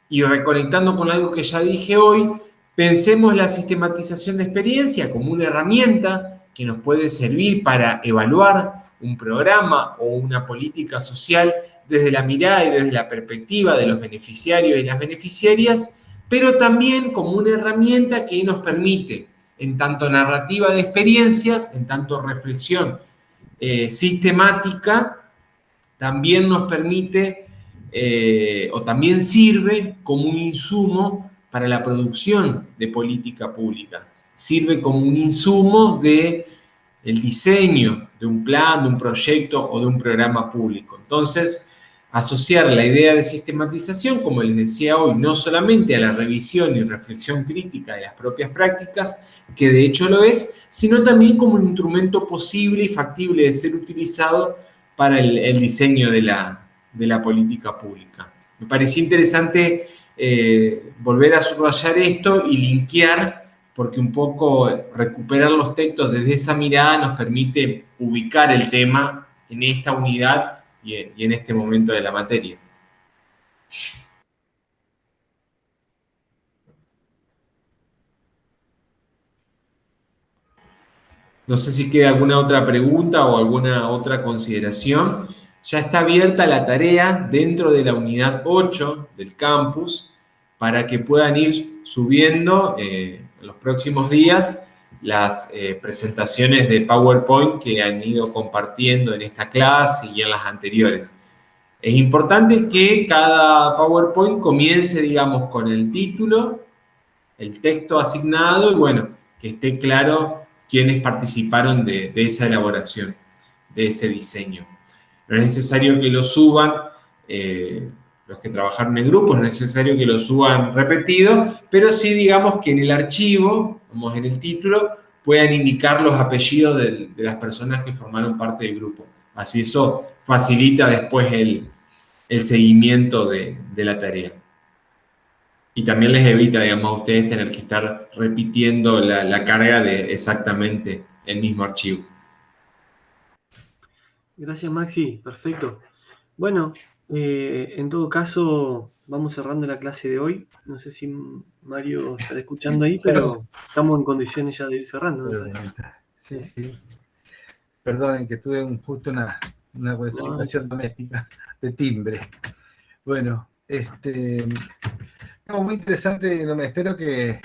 y reconectando con algo que ya dije hoy, pensemos la sistematización de experiencia como una herramienta que nos puede servir para evaluar un programa o una política social desde la mirada y desde la perspectiva de los beneficiarios y las beneficiarias, pero también como una herramienta que nos permite, en tanto narrativa de experiencias, en tanto reflexión sistemática, también nos permite o también sirve como un insumo para la producción de política pública. Sirve como un insumo del diseño de un plan, de un proyecto o de un programa público. Entonces, asociar la idea de sistematización, como les decía hoy, no solamente a la revisión y reflexión crítica de las propias prácticas, que de hecho lo es, sino también como un instrumento posible y factible de ser utilizado para el diseño de la política pública. Me parecía interesante volver a subrayar esto y linkear, porque un poco recuperar los textos desde esa mirada nos permite ubicar el tema en esta unidad y en este momento de la materia. No sé si queda alguna otra pregunta o alguna otra consideración. Ya está abierta la tarea dentro de la unidad 8 del campus para que puedan ir subiendo en los próximos días las presentaciones de PowerPoint que han ido compartiendo en esta clase y en las anteriores. Es importante que cada PowerPoint comience, digamos, con el título, el texto asignado y, bueno, que esté claro quiénes participaron de esa elaboración, de ese diseño. No es necesario que lo suban los que trabajaron en grupos, no es necesario que lo suban repetido, pero sí, digamos, que en el archivo, vamos, en el título, puedan indicar los apellidos de las personas que formaron parte del grupo. Así eso facilita después el seguimiento de la tarea. Y también les evita, digamos, a ustedes tener que estar repitiendo la carga de exactamente el mismo archivo. Gracias, Maxi. Perfecto. Bueno, en todo caso, vamos cerrando la clase de hoy. No sé si Mario estará escuchando ahí, pero estamos en condiciones ya de ir cerrando. Sí, sí. Perdonen que tuve justo una situación doméstica de timbre. Bueno, muy interesante. Espero que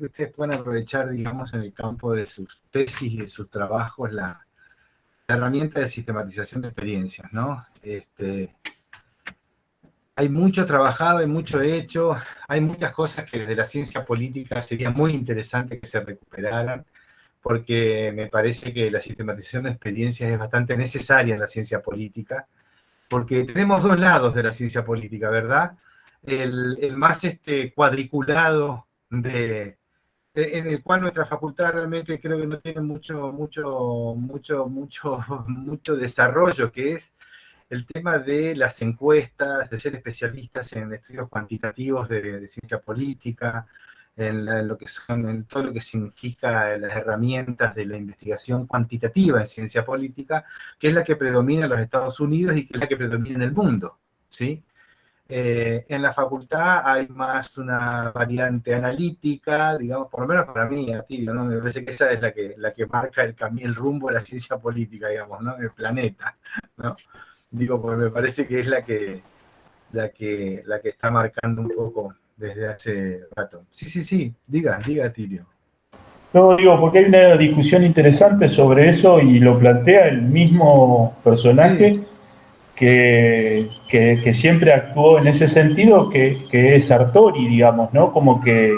ustedes puedan aprovechar, digamos, en el campo de sus tesis y de sus trabajos la herramienta de sistematización de experiencias, ¿no? Hay mucho trabajado, hay mucho hecho, hay muchas cosas que desde la ciencia política sería muy interesante que se recuperaran, porque me parece que la sistematización de experiencias es bastante necesaria en la ciencia política, porque tenemos dos lados de la ciencia política, ¿verdad? El más cuadriculado en el cual nuestra facultad realmente creo que no tiene mucho desarrollo, que es el tema de las encuestas, de ser especialistas en estudios cuantitativos de ciencia política, en todo lo que significa las herramientas de la investigación cuantitativa en ciencia política, que es la que predomina en los Estados Unidos y que es la que predomina en el mundo, ¿sí? En la facultad hay más una variante analítica, digamos, por lo menos para mí, Atilio, ¿no? Me parece que esa es la que marca el rumbo de la ciencia política, digamos, ¿no? El planeta, ¿no? Digo, porque me parece que es la que está marcando un poco desde hace rato. Sí, diga, Atilio. No, digo, porque hay una discusión interesante sobre eso y lo plantea el mismo personaje. Sí. Que siempre actuó en ese sentido, que es Sartori, digamos, ¿no? Como que,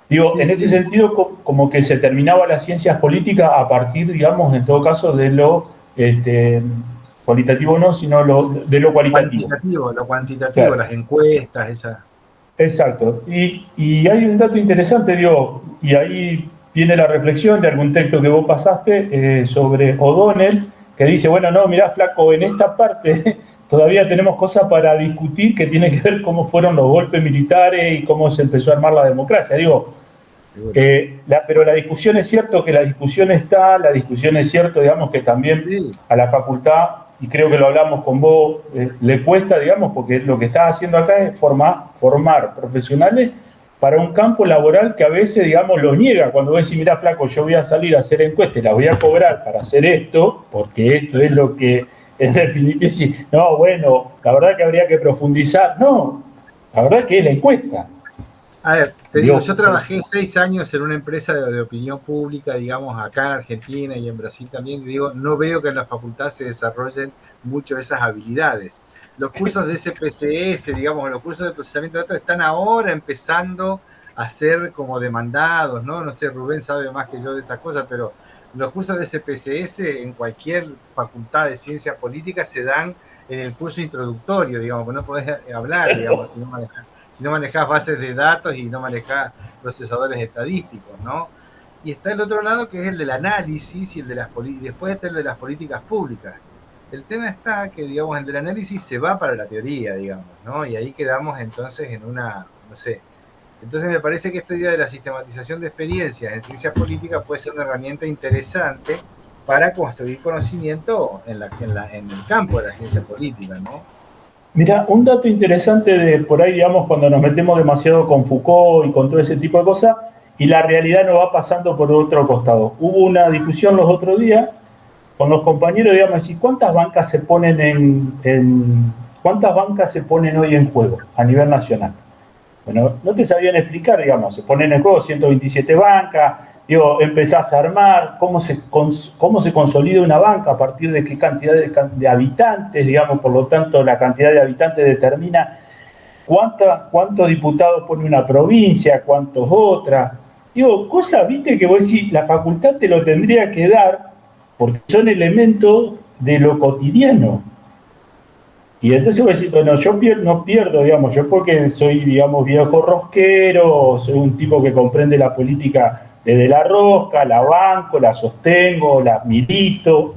digo, sí, en ese sentido, como que se terminaba las ciencias políticas a partir, digamos, en todo caso, de lo cualitativo no, sino de lo cualitativo. Lo cuantitativo, claro. Las encuestas, esa. Exacto. Y hay un dato interesante, digo, y ahí viene la reflexión de algún texto que vos pasaste sobre O'Donnell, que dice, bueno, no, mirá, flaco, en esta parte todavía tenemos cosas para discutir que tiene que ver cómo fueron los golpes militares y cómo se empezó a armar la democracia. Digo, pero la discusión es cierto que la discusión está, la discusión es cierto, digamos, que también a la facultad, y creo que lo hablamos con vos, le cuesta, digamos, porque lo que estás haciendo acá es formar profesionales para un campo laboral que a veces, digamos, lo niega. Cuando vos decís, mirá, flaco, yo voy a salir a hacer encuestas, las voy a cobrar para hacer esto, porque esto es lo que es definitivo. No, bueno, la verdad que habría que profundizar. No, la verdad que es la encuesta. A ver, te digo, yo trabajé 6 años en una empresa de opinión pública, digamos, acá en Argentina y en Brasil también, y digo, no veo que en la facultad se desarrollen mucho esas habilidades. Los cursos de SPSS, digamos, los cursos de procesamiento de datos están ahora empezando a ser como demandados, ¿no? No sé, Rubén sabe más que yo de esas cosas, pero los cursos de SPSS en cualquier facultad de ciencia política se dan en el curso introductorio, digamos, que no podés hablar, digamos, si no manejás bases de datos y no manejás procesadores estadísticos, ¿no? Y está el otro lado que es el del análisis y el de las después está el de las políticas públicas. El tema está que, digamos, el del análisis se va para la teoría, digamos, ¿no? Y ahí quedamos entonces en una, no sé. Entonces me parece que esta idea de la sistematización de experiencias en ciencias políticas puede ser una herramienta interesante para construir conocimiento en el campo de la ciencia política, ¿no? Mira, un dato interesante de por ahí, digamos, cuando nos metemos demasiado con Foucault y con todo ese tipo de cosas, y la realidad nos va pasando por otro costado. Hubo una discusión los otros días con los compañeros, digamos, y ¿cuántas bancas se ponen cuántas bancas se ponen hoy en juego a nivel nacional? Bueno, no te sabían explicar, digamos, se ponen en juego 127 bancas, digo, empezás a armar, cómo se consolida una banca, a partir de qué cantidad de habitantes, digamos, por lo tanto la cantidad de habitantes determina cuántos diputados pone una provincia, cuántos otra. Digo, cosas, viste, que vos decís, la facultad te lo tendría que dar, porque son elementos de lo cotidiano. Y entonces voy a decir, bueno, yo no pierdo, digamos, yo porque soy, digamos, viejo rosquero, soy un tipo que comprende la política desde la rosca, la banco, la sostengo, la milito,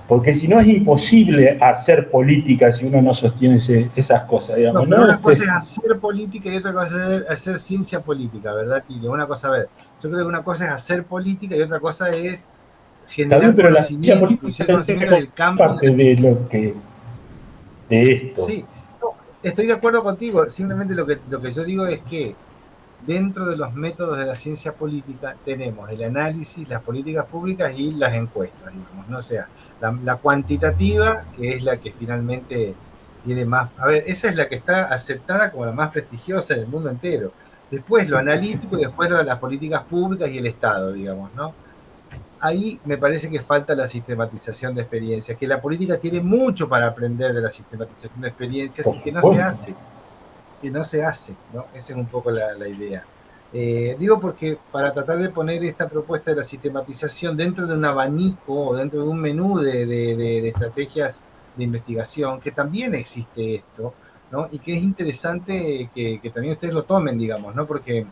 porque si no es imposible hacer política si uno no sostiene esas cosas, digamos. No, una cosa es hacer política y otra cosa es hacer ciencia política, ¿verdad, Tilio? Una cosa, a ver, yo creo que una cosa es hacer política y otra cosa es generar pero conocimiento, la ciencia política del campo. Parte de esto. Sí, estoy de acuerdo contigo, simplemente lo que yo digo es que dentro de los métodos de la ciencia política tenemos el análisis, las políticas públicas y las encuestas, digamos, ¿no? O sea, la cuantitativa, que es la que finalmente tiene más, a ver, esa es la que está aceptada como la más prestigiosa en el mundo entero. Después lo analítico y después lo de las políticas públicas y el Estado, digamos, ¿no? Ahí me parece que falta la sistematización de experiencias, que la política tiene mucho para aprender de la sistematización de experiencias y que no se hace. ¿No? Esa es un poco la idea. Digo porque para tratar de poner esta propuesta de la sistematización dentro de un abanico o dentro de un menú de estrategias de investigación, que también existe esto, ¿no? Y que es interesante que también ustedes lo tomen, digamos, ¿no? Porque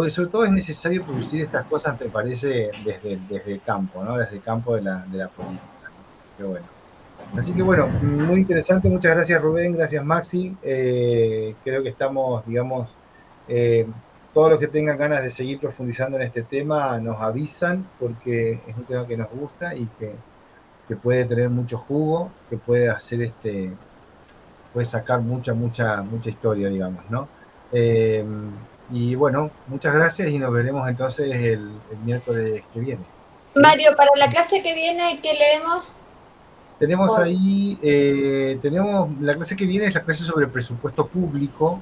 sobre todo es necesario producir estas cosas, me parece, desde el campo, ¿no? Desde el campo de la política, ¿no? Qué bueno. Así que bueno, muy interesante, muchas gracias Rubén, gracias Maxi. Creo que estamos, digamos, todos los que tengan ganas de seguir profundizando en este tema nos avisan, porque es un tema que nos gusta y que puede tener mucho jugo, que puede hacer puede sacar mucha historia, digamos, ¿no? Y bueno, muchas gracias y nos veremos entonces el miércoles que viene. Mario, para la clase que viene, ¿qué leemos? Tenemos ahí, la clase que viene es la clase sobre presupuesto público,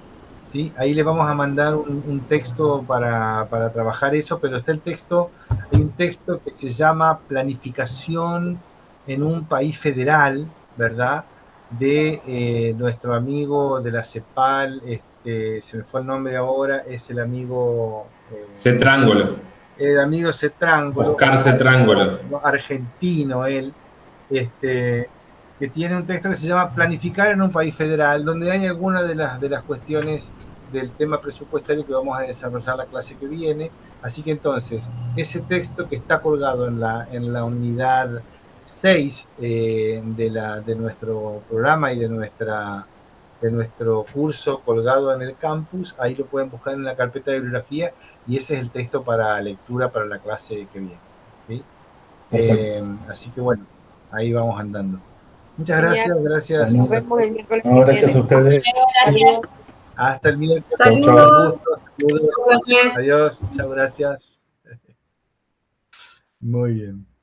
¿sí? Ahí le vamos a mandar un texto para trabajar eso, pero está hay un texto que se llama Planificación en un país federal, ¿verdad? De nuestro amigo de la CEPAL, se me fue el nombre ahora, es el amigo... Cetrángulo. El amigo Cetrángulo. Oscar Cetrángulo. Argentino, él. Que tiene un texto que se llama Planificar en un país federal, donde hay algunas de las cuestiones del tema presupuestario que vamos a desarrollar la clase que viene. Así que entonces, ese texto que está colgado en la unidad 6 de nuestro programa y de nuestro curso colgado en el campus, ahí lo pueden buscar en la carpeta de bibliografía y ese es el texto para lectura para la clase que viene, ¿sí? Así que bueno, ahí vamos andando. Muchas gracias. Nos vemos el miércoles. Gracias a ustedes. Gracias. Hasta el miércoles. Saludos. Saludos. Adiós. Chao, gracias. Muy bien.